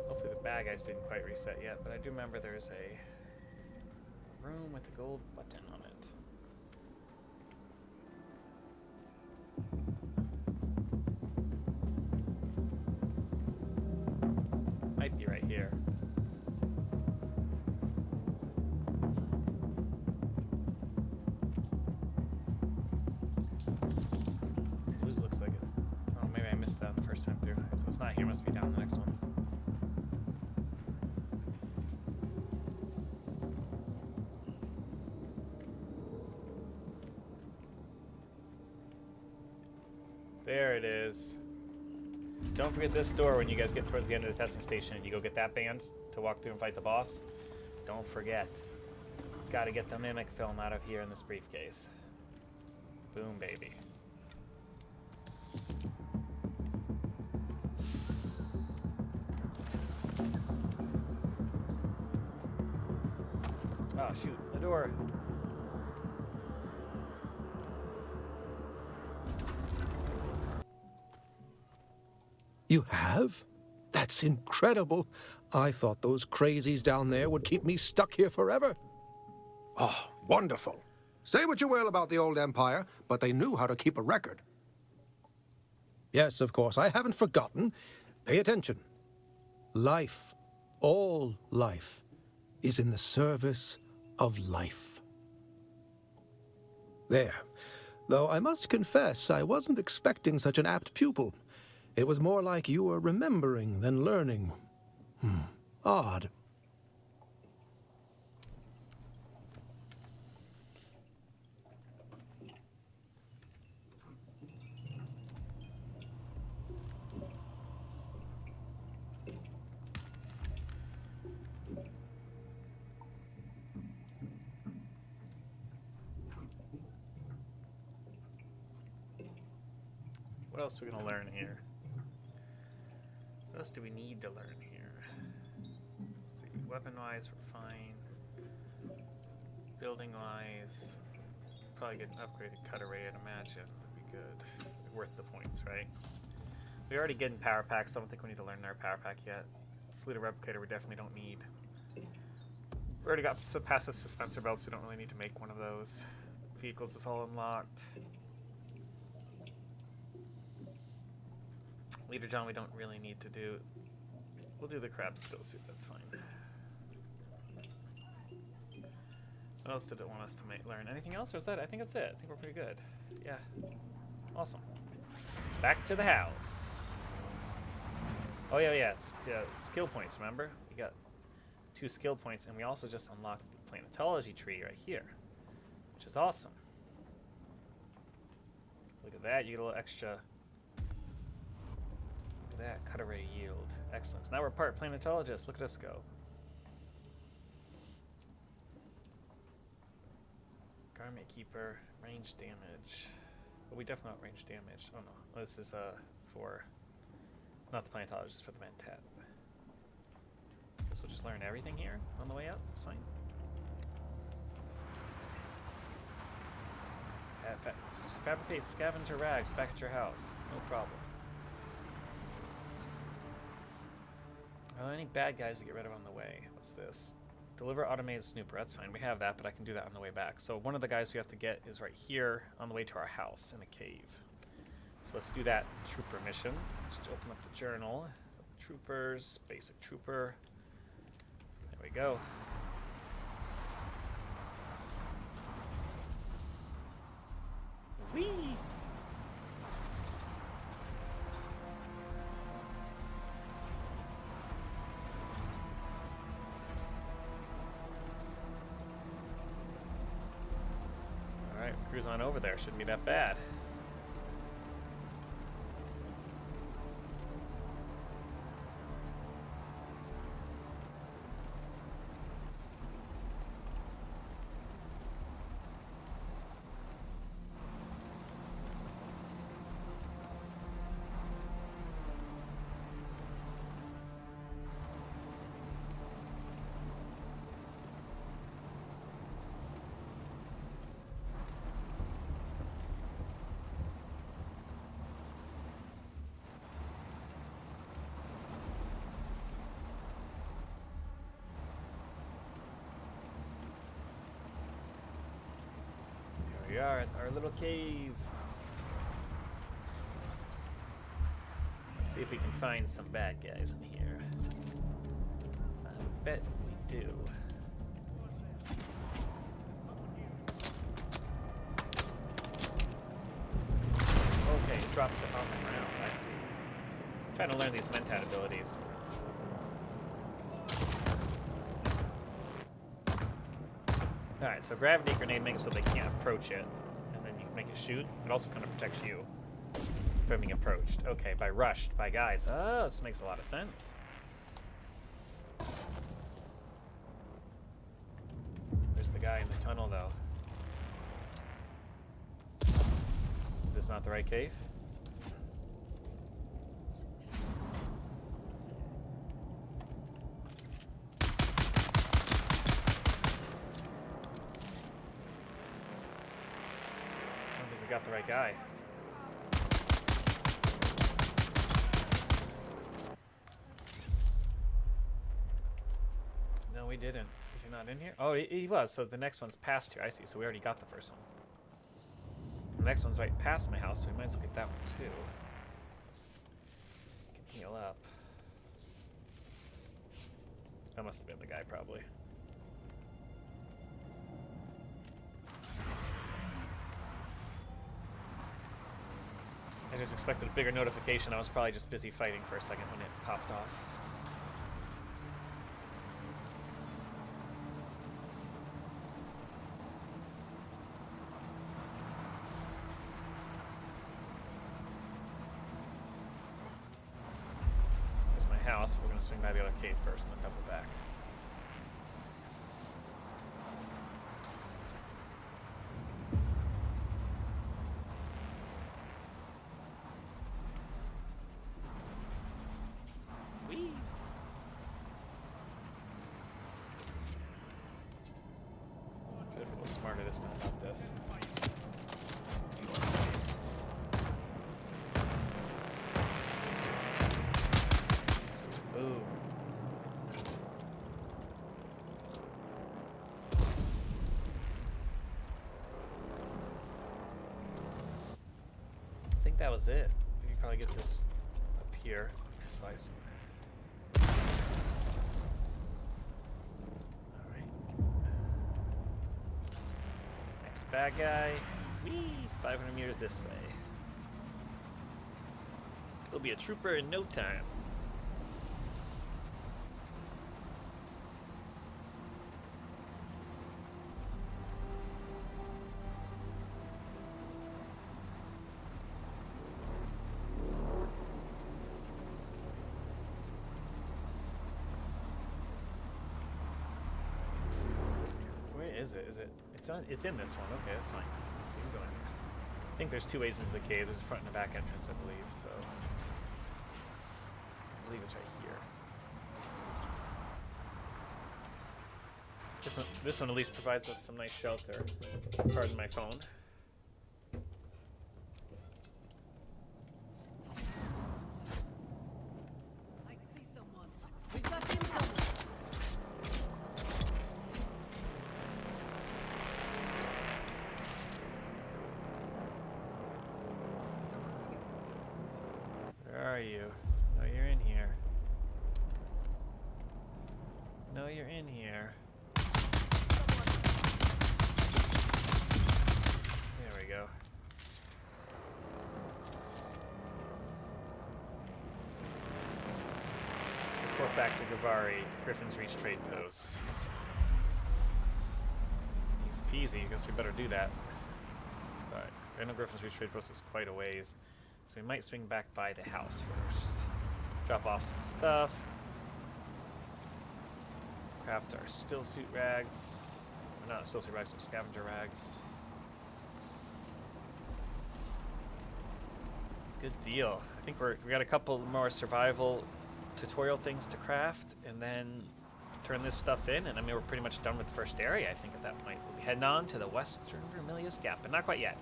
Speaker 11: 2.
Speaker 1: Hopefully the bag guys didn't quite reset yet, but I do remember there's a room with a gold button on it. Might be right here. Looks like it. Oh, maybe I missed that the first time through. So it's not here, must be down the next one. There it is. Don't forget this door when you guys get towards the end of the testing station and you go get that band to walk through and fight the boss. Don't forget. Gotta get the mimic film out of here in this briefcase. Boom, baby. Oh, shoot. The door.
Speaker 10: You have? That's incredible. I thought those crazies down there would keep me stuck here forever. Oh, wonderful. Say what you will about the old empire, but they knew how to keep a record. Yes, of course, I haven't forgotten. Pay attention. Life, all life, is in the service of life. There. Though I must confess, I wasn't expecting such an apt pupil. It was more like you were remembering than learning. Odd.
Speaker 1: What else are we going to learn here? What else do we need to learn here? Let's see. Weapon-wise, we're fine. Building-wise, probably get an upgraded cutter I'd imagine. Would be good. Worth the points, right? We already getting power packs, so I don't think we need to learn our power pack yet. Salute replicator we definitely don't need. We already got some passive suspensor belts, we don't really need to make one of those. Vehicles is all unlocked. Leader John we don't really need to do. We'll do the crab still suit, that's fine. What else did it want us to learn? Anything else, or is that? I think that's it. I think we're pretty good. Yeah. Awesome. Back to the house. Oh yeah, skill points, remember? We got 2 skill points, and we also just unlocked the planetology tree right here, which is awesome. Look at that, you get a little extra. Look at that, cut array yield. Excellent. So now we're part planetologist. Look at us go. Garment keeper, range damage. Well, we definitely want range damage. Oh no, this is for not the planetologist, for the mentat. Guess we'll just learn everything here on the way up. It's fine. Fabricate scavenger rags back at your house. No problem. Are there any bad guys to get rid of on the way? What's this? Deliver automated snooper. That's fine. We have that, but I can do that on the way back. So one of the guys we have to get is right here on the way to our house in a cave. So let's do that trooper mission. Let's open up the journal. Troopers, basic trooper. There we go. Whee! Alright, cruise on over there. Shouldn't be that bad. We are at our little cave. Let's see if we can find some bad guys in here. I bet we do. Okay, it drops it on the ground. I see. I'm trying to learn these mentat abilities. Alright, so gravity grenade makes it so they can't approach it, and then you can make it shoot. It also kind of protects you from being approached. Okay, by rushed, by guys. Oh, this makes a lot of sense. There's the guy in the tunnel, though. Is this not the right cave? got the right guy. No, we didn't. Is he not in here? Oh, he was. So the next one's past here. I see. So we already got the first one. The next one's right past my house, so we might as well get that one too. Can heal up. That must have been the guy, probably. I just expected a bigger notification. I was probably just busy fighting for a second when it popped off. There's my house, but we're going to swing by the other cave first and then double back. Smarter this time about this. Ooh. I think that was it. We can probably get this up here. Slice. Bad guy. Whee! 500 meters this way. He'll be a trooper in no time. Where is it? Is it? It's in this one. Okay, that's fine. We can go in here. I think there's two ways into the cave. There's a front and a back entrance, I believe. So I believe it's right here. This one at least provides us some nice shelter. Pardon my phone.
Speaker 6: I see someone. We got incoming.
Speaker 1: Where are you? No, you're in here. No, you're in here. There we go. Report back to Gavari, Griffin's Reach trade post. Easy peasy, I guess we better do that. But I know Griffin's Reach trade post is quite a ways. So we might swing back by the house first. Drop off some stuff. Craft our still suit rags. Or not still suit rags, some scavenger rags. Good deal. I think we got a couple more survival tutorial things to craft, and then turn this stuff in, and I mean we're pretty much done with the first area. I think at that point we'll be heading on to the western Vermilius Gap, but not quite yet.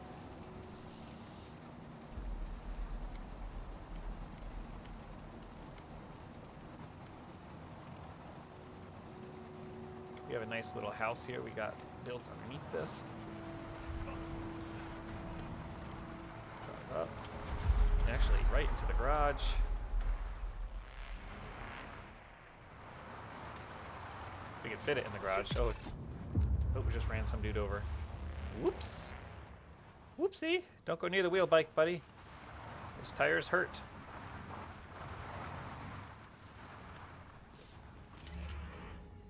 Speaker 1: We have a nice little house here we got built underneath this. Drive up. Actually, right into the garage. We can fit it in the garage. Oh, we just ran some dude over. Whoops. Whoopsie. Don't go near the wheel bike, buddy. His tires hurt.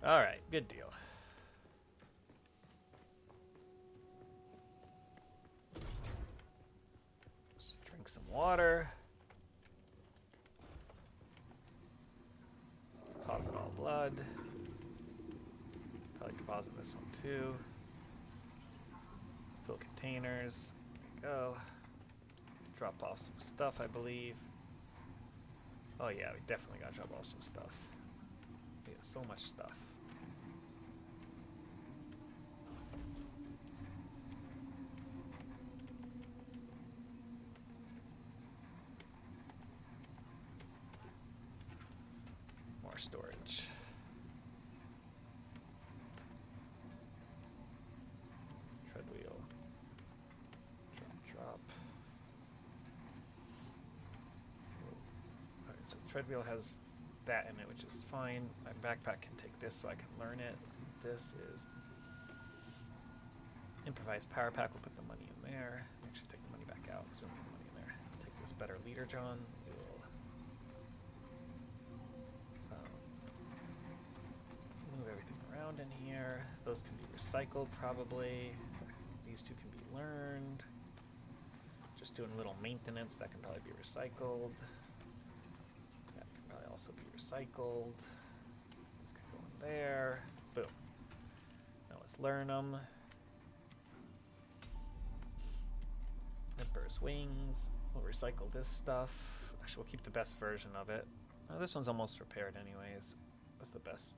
Speaker 1: All right, good deal. Let's drink some water. Deposit all blood. Probably deposit this one too. Fill containers. There we go. Drop off some stuff, I believe. Oh yeah, we definitely gotta drop off some stuff. We have so much stuff. storage. Tread wheel. Drop. Alright, so the tread wheel has that in it, which is fine. My backpack can take this so I can learn it. This is improvised power pack. We'll put the money in there. Actually take the money back out because we don't put the money in there. Take this better leader, John. We'll move everything around in here. Those can be recycled probably. These two can be learned. Just doing a little maintenance. That can probably be recycled. That can probably also be recycled. This can go in there. Boom. Now let's learn them. Emperor's wings. We'll recycle this stuff. Actually, we'll keep the best version of it. Oh, this one's almost repaired anyways. What's the best?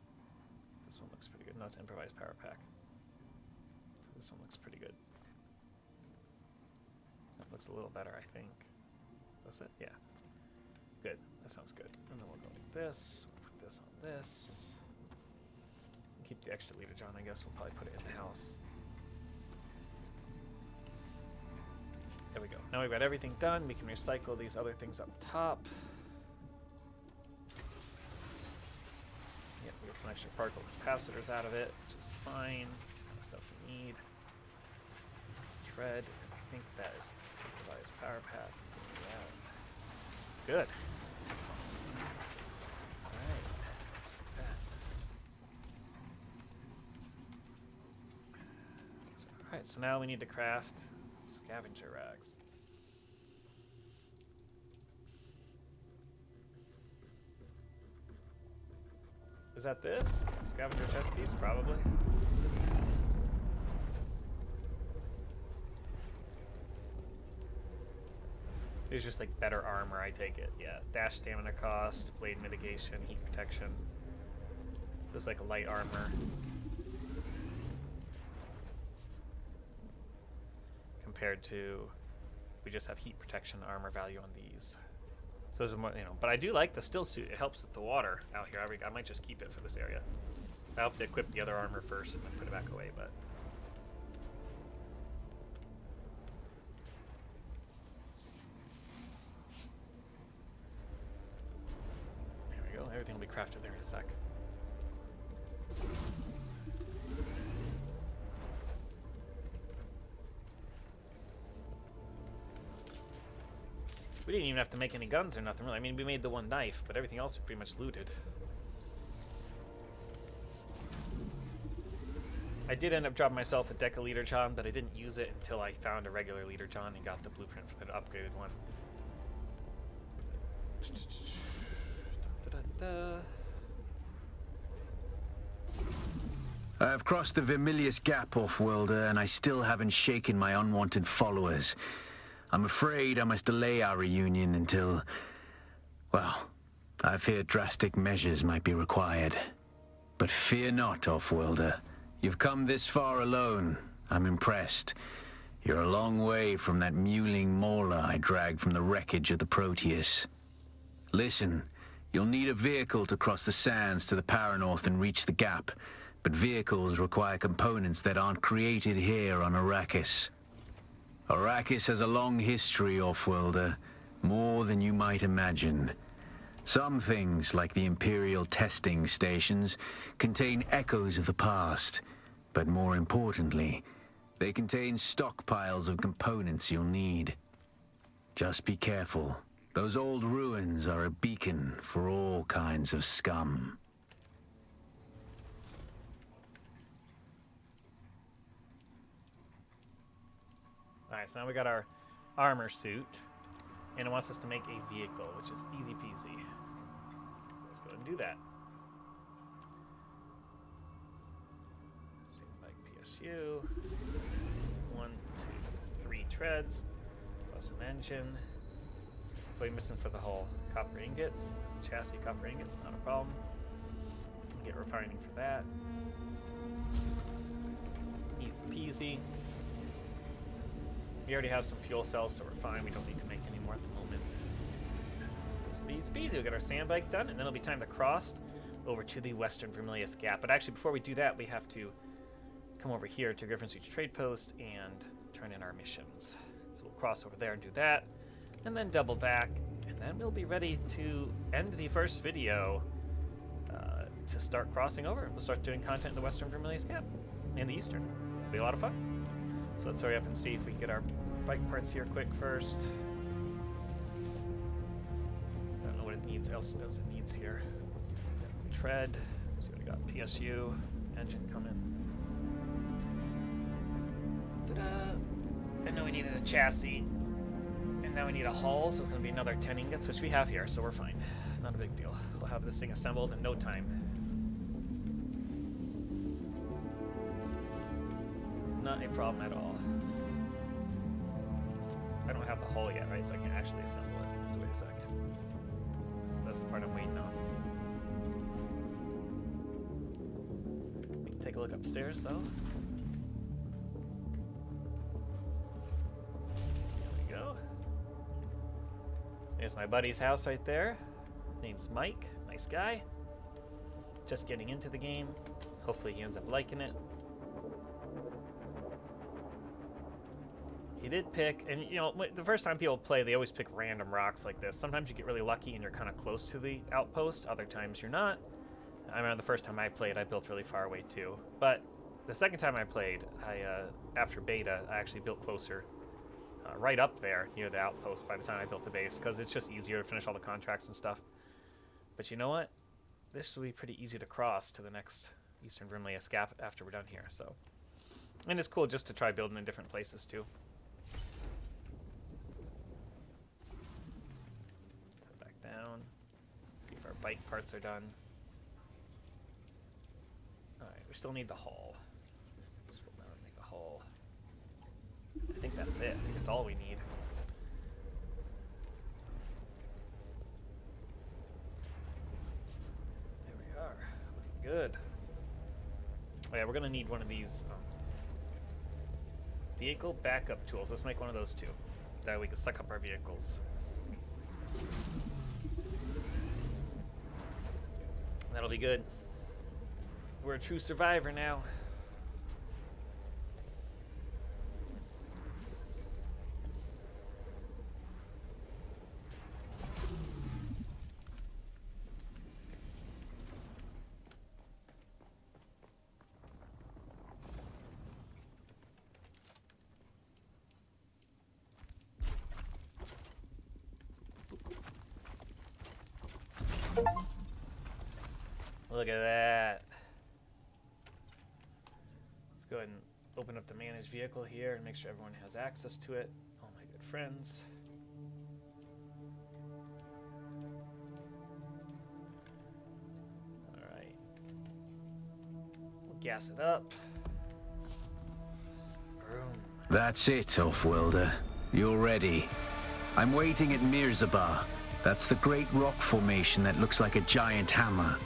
Speaker 1: This one looks pretty good. No, it's improvised power pack. So this one looks pretty good. That looks a little better, I think. Does it? Yeah. Good. That sounds good. And then we'll go like this. We'll put this on this. Keep the extra leader, John. I guess we'll probably put it in the house. There we go. Now we've got everything done. We can recycle these other things up top. Yep, we get some extra particle capacitors out of it, which is fine. This kind of stuff we need. Tread. I think that is improvised power pack. Yeah. It's good. Alright. Let's do that. Alright, so now we need to craft scavenger rags. Is that this? Scavenger chest piece? Probably. It's just like better armor, I take it. Yeah. Dash stamina cost, blade mitigation, heat protection. Just like a light armor. Compared to, we just have heat protection armor value on these. So those are more, you know, but I do like the still suit. It helps with the water out here. I might just keep it for this area. I hope to equip the other armor first and then put it back away, but. There we go. Everything will be crafted there in a sec. We didn't even have to make any guns or nothing, really. I mean, we made the one knife, but everything else we pretty much looted. I did end up dropping myself a Deca Leader John, but I didn't use it until I found a regular Leader John and got the blueprint for the upgraded one.
Speaker 3: I have crossed the Vermilius Gap, Offworlder, and I still haven't shaken my unwanted followers. I'm afraid I must delay our reunion until, well, I fear drastic measures might be required. But fear not, Offworlder. You've come this far alone. I'm impressed. You're a long way from that mewling mauler I dragged from the wreckage of the Proteus. Listen, you'll need a vehicle to cross the sands to the Paranorth and reach the gap, but vehicles require components that aren't created here on Arrakis. Arrakis has a long history, Offworlder, more than you might imagine. Some things, like the Imperial testing stations, contain echoes of the past, but more importantly, they contain stockpiles of components you'll need. Just be careful. Those old ruins are a beacon for all kinds of scum.
Speaker 1: Alright, so now we got our armor suit, and it wants us to make a vehicle, which is easy peasy. So let's go ahead and do that. Same bike PSU. 1, 2, 3 treads, plus an engine. What are you missing for the hull? Copper ingots, chassis copper ingots, not a problem. Get refining for that. Easy peasy. We already have some fuel cells, so we're fine. We don't need to make any more at the moment. So easy peasy. We'll get our sand bike done, and then it'll be time to cross. over to the Western Vermilius Gap. But actually, before we do that, we have to come over here to Griffin's Reach Trade Post and turn in our missions. So we'll cross over there and do that, and then double back, and then we'll be ready to end the first video to start crossing over. We'll start doing content in the Western Vermilius Gap and the Eastern. It'll be a lot of fun. So let's hurry up and see if we can get our bike parts here quick first. I don't know what it needs else it needs here. Tread. Let's see what we got. PSU. Engine coming. Ta-da! I know we needed a chassis. And now we need a hull, so it's going to be another 10 ingots, which we have here, so we're fine. Not a big deal. We'll have this thing assembled in no time. Not a problem at all. I don't have the hull yet, right? So I can't actually assemble it. I have to wait a sec. That's the part I'm waiting on. We can take a look upstairs, though. There we go. There's my buddy's house right there. Name's Mike. Nice guy. Just getting into the game. Hopefully he ends up liking it. He did pick, and you know, the first time people play, they always pick random rocks like this. Sometimes you get really lucky and you're kind of close to the outpost. Other times you're not. I remember the first time I played, I built really far away too. But the second time I played, after beta, I actually built closer, right up there near the outpost by the time I built a base, because it's just easier to finish all the contracts and stuff. But you know what? This will be pretty easy to cross to the next Eastern Vermilius Gap after we're done here. So, and it's cool just to try building in different places too. Down. See if our bike parts are done. Alright, we still need the hull. Scroll down and make a hull. I think that's it. I think that's all we need. There we are. Looking good. Oh yeah, we're gonna need one of these vehicle backup tools. Let's make one of those too. That way we can suck up our vehicles. That'll be good. We're a true survivor now. Look at that. Let's go ahead and open up the managed vehicle here and make sure everyone has access to it. All my good friends. Alright. We'll gas it up. Boom.
Speaker 3: That's it, Offworlder. You're ready. I'm waiting at Mirzabah. That's the great rock formation that looks like a giant hammer.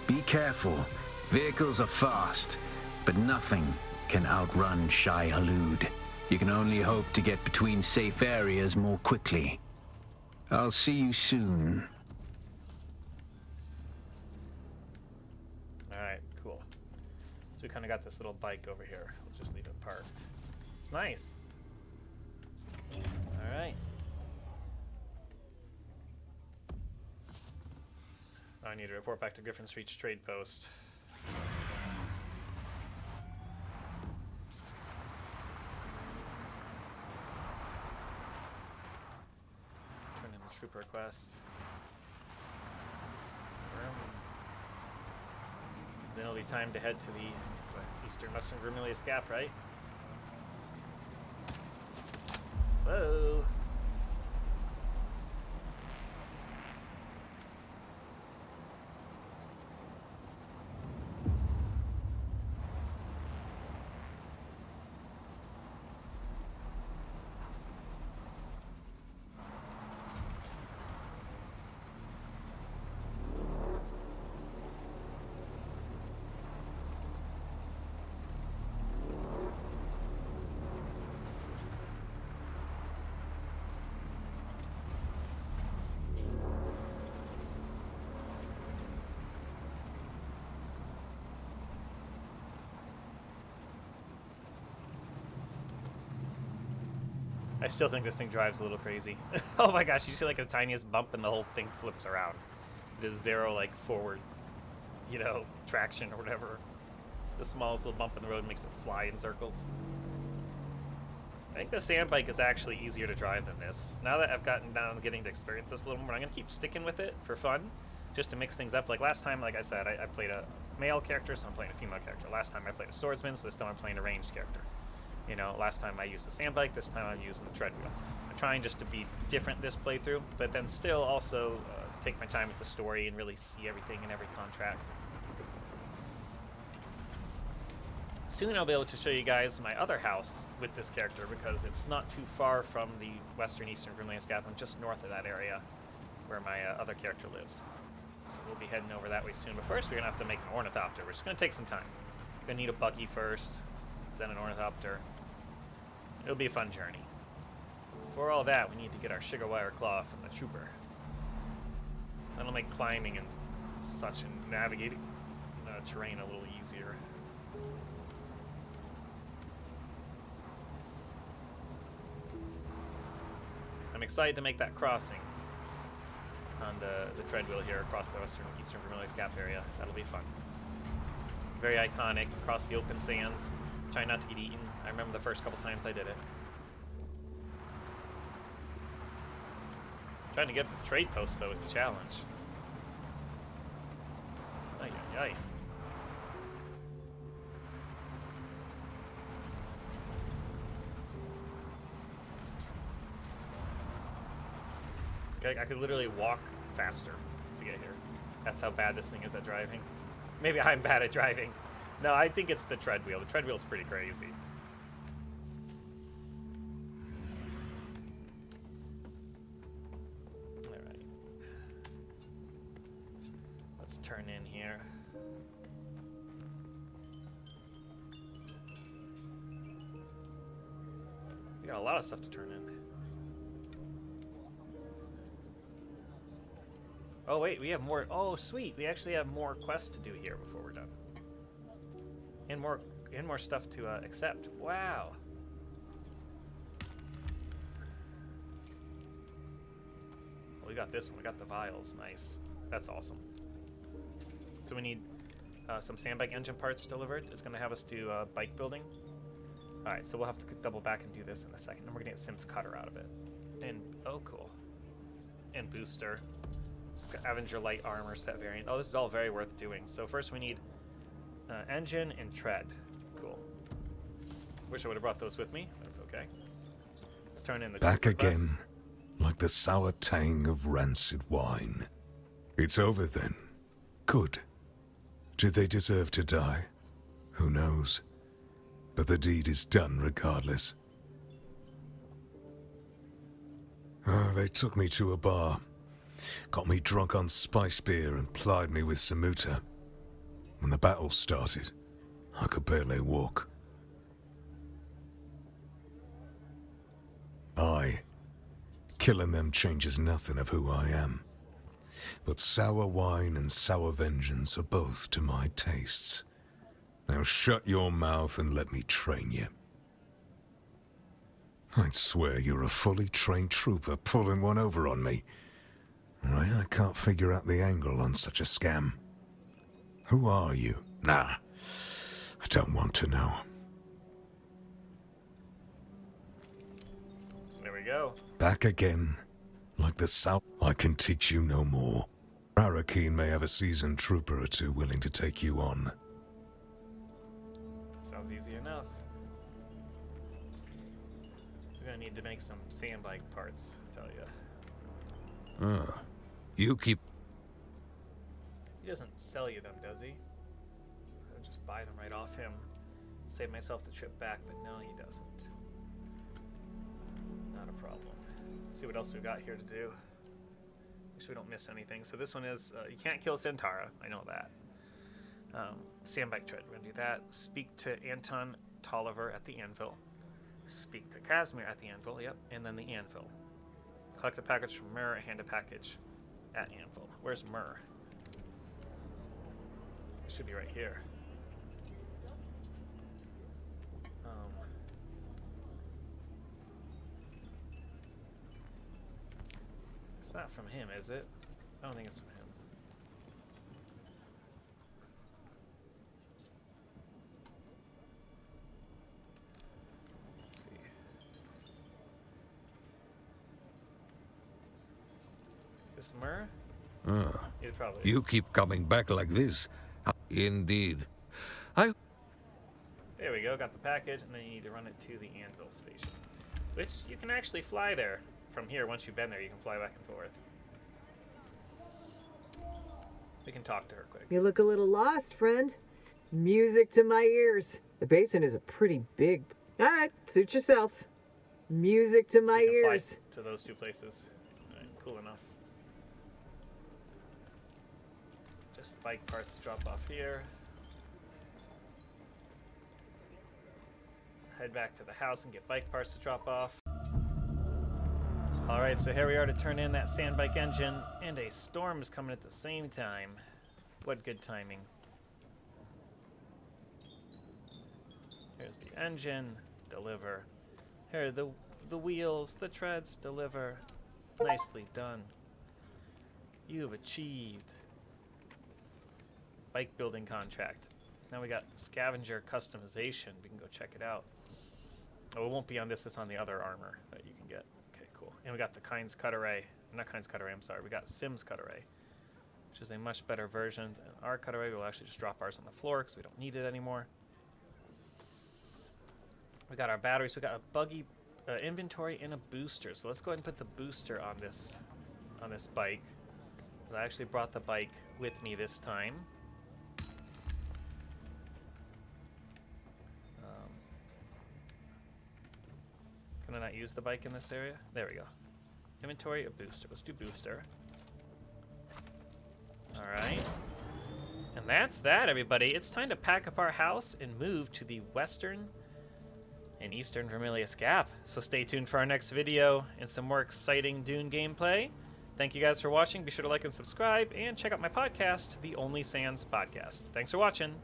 Speaker 3: Be careful. Vehicles are fast, but nothing can outrun Shai Hulud. You can only hope to get between safe areas more quickly. I'll see you soon.
Speaker 1: Alright, cool. So we kind of got this little bike over here. We'll just leave it parked. It's nice. Alright. I need to report back to Griffin's Reach Trade Post. Turn in the troop request. Then it'll be time to head to the Eastern Western Vermilius Gap, right? Whoa! I still think this thing drives a little crazy. Oh my gosh, you see like the tiniest bump and the whole thing flips around. There's zero like forward, you know, traction or whatever. The smallest little bump in the road makes it fly in circles. I think the sand bike is actually easier to drive than this. Now that I've gotten down getting to experience this a little more, I'm going to keep sticking with it for fun, just to mix things up. Like last time, like I said, I played a male character, so I'm playing a female character. Last time I played a swordsman, so this time I'm playing a ranged character. You know, last time I used the sand bike, this time I'm using the treadwheel. I'm trying just to be different this playthrough, but then still also take my time with the story and really see everything in every contract. Soon I'll be able to show you guys my other house with this character because it's not too far from the eastern Vermilion Gap. I'm just north of that area where my other character lives. So we'll be heading over that way soon. But first we're going to have to make an ornithopter, which is going to take some time. We're going to need a buggy first, then an ornithopter. It'll be a fun journey. For all that, we need to get our sugar wire claw from the trooper. That'll make climbing and such and navigating terrain a little easier. I'm excited to make that crossing on the treadwheel here across the eastern Vermilion Gap area. That'll be fun. Very iconic, across the open sands. Try not to get eaten. I remember the first couple times I did it. Trying to get to the trade post, though, is the challenge. Ay, ay, ay. I could literally walk faster to get here. That's how bad this thing is at driving. Maybe I'm bad at driving. No, I think it's the treadwheel. The treadwheel's pretty crazy. Alright. Let's turn in here. We got a lot of stuff to turn in. Oh wait, we have more. Oh sweet, we actually have more quests to do here before we're done, and more stuff to accept. Wow. Well, we got this one. We got the vials. Nice. That's awesome. So we need some sandbike engine parts delivered. It's going to have us do bike building. All right, so we'll have to double back and do this in a second. And we're going to get Sim's cutter out of it. And oh, cool. And booster. Scavenger light armor set variant. Oh, this is all very worth doing. So first we need engine and tread. Cool. Wish I would have brought those with me. That's okay. Let's turn in the
Speaker 9: back again, like the sour tang of rancid wine. It's over then. Good. Did they deserve to die? Who knows? But the deed is done regardless. Oh, they took me to a bar. Got me drunk on spice beer and plied me with samuta. When the battle started, I could barely walk. Killing them changes nothing of who I am. But sour wine and sour vengeance are both to my tastes. Now shut your mouth and let me train you. I'd swear you're a fully trained trooper pulling one over on me. Right, I can't figure out the angle on such a scam. Who are you? Nah, I don't want to know.
Speaker 1: There we go.
Speaker 9: Back again, like the South. I can teach you no more. Arakeen may have a seasoned trooper or two willing to take you on.
Speaker 1: Sounds easy enough. We're gonna need to make some sandbike parts, I tell you.
Speaker 8: You keep...
Speaker 1: He doesn't sell you them, does he? I would just buy them right off him. Save myself the trip back, but no, he doesn't. Not a problem. Let's see what else we've got here to do. Make sure we don't miss anything. So this one is, you can't kill Centaura. I know that. Sandbike tread, we're gonna do that. Speak to Anton Tolliver at the anvil. Speak to Casimir at the anvil, yep, and then the anvil. Collect a package from Myrrh, hand a package at anvil. Where's Myrrh? It should be right here. It's not from him, is it? I don't think it's from him. Let's see. Is this Myrrh? It probably is.
Speaker 8: You keep coming back like this. Indeed.
Speaker 1: There we go, got the package, and then you need to run it to the Anvil station. Which, you can actually fly there. From here, once you've been there, you can fly back and forth. We can talk to her quick.
Speaker 13: You look a little lost, friend. Music to my ears. The basin is a pretty big... Alright, suit yourself. Music to my ears.
Speaker 1: Fly to those two places. Alright, cool enough. Just bike parts to drop off here. Head back to the house and get bike parts to drop off. Alright, so here we are to turn in that sand bike engine, and a storm is coming at the same time. What good timing. Here's the engine, deliver. Here are the wheels, the treads, deliver. Nicely done. You've achieved. Bike building contract. Now we got scavenger customization. We can go check it out. Oh, it won't be on this, it's on the other armor that you can get. Okay, cool. And we got the Kynes cut array. Not Kynes cut array, I'm sorry. We got Sims cut array, which is a much better version than our cut array. We'll actually just drop ours on the floor because we don't need it anymore. We got our batteries. We got a buggy inventory and a booster. So let's go ahead and put the booster on this bike. I actually brought the bike with me this time. Can I not use the bike in this area? There we go. Inventory, a booster. Let's do booster. Alright. And that's that, everybody. It's time to pack up our house and move to the western and eastern Vermilius Gap. So stay tuned for our next video and some more exciting Dune gameplay. Thank you guys for watching. Be sure to like and subscribe, and check out my podcast, The Only Sands Podcast. Thanks for watching.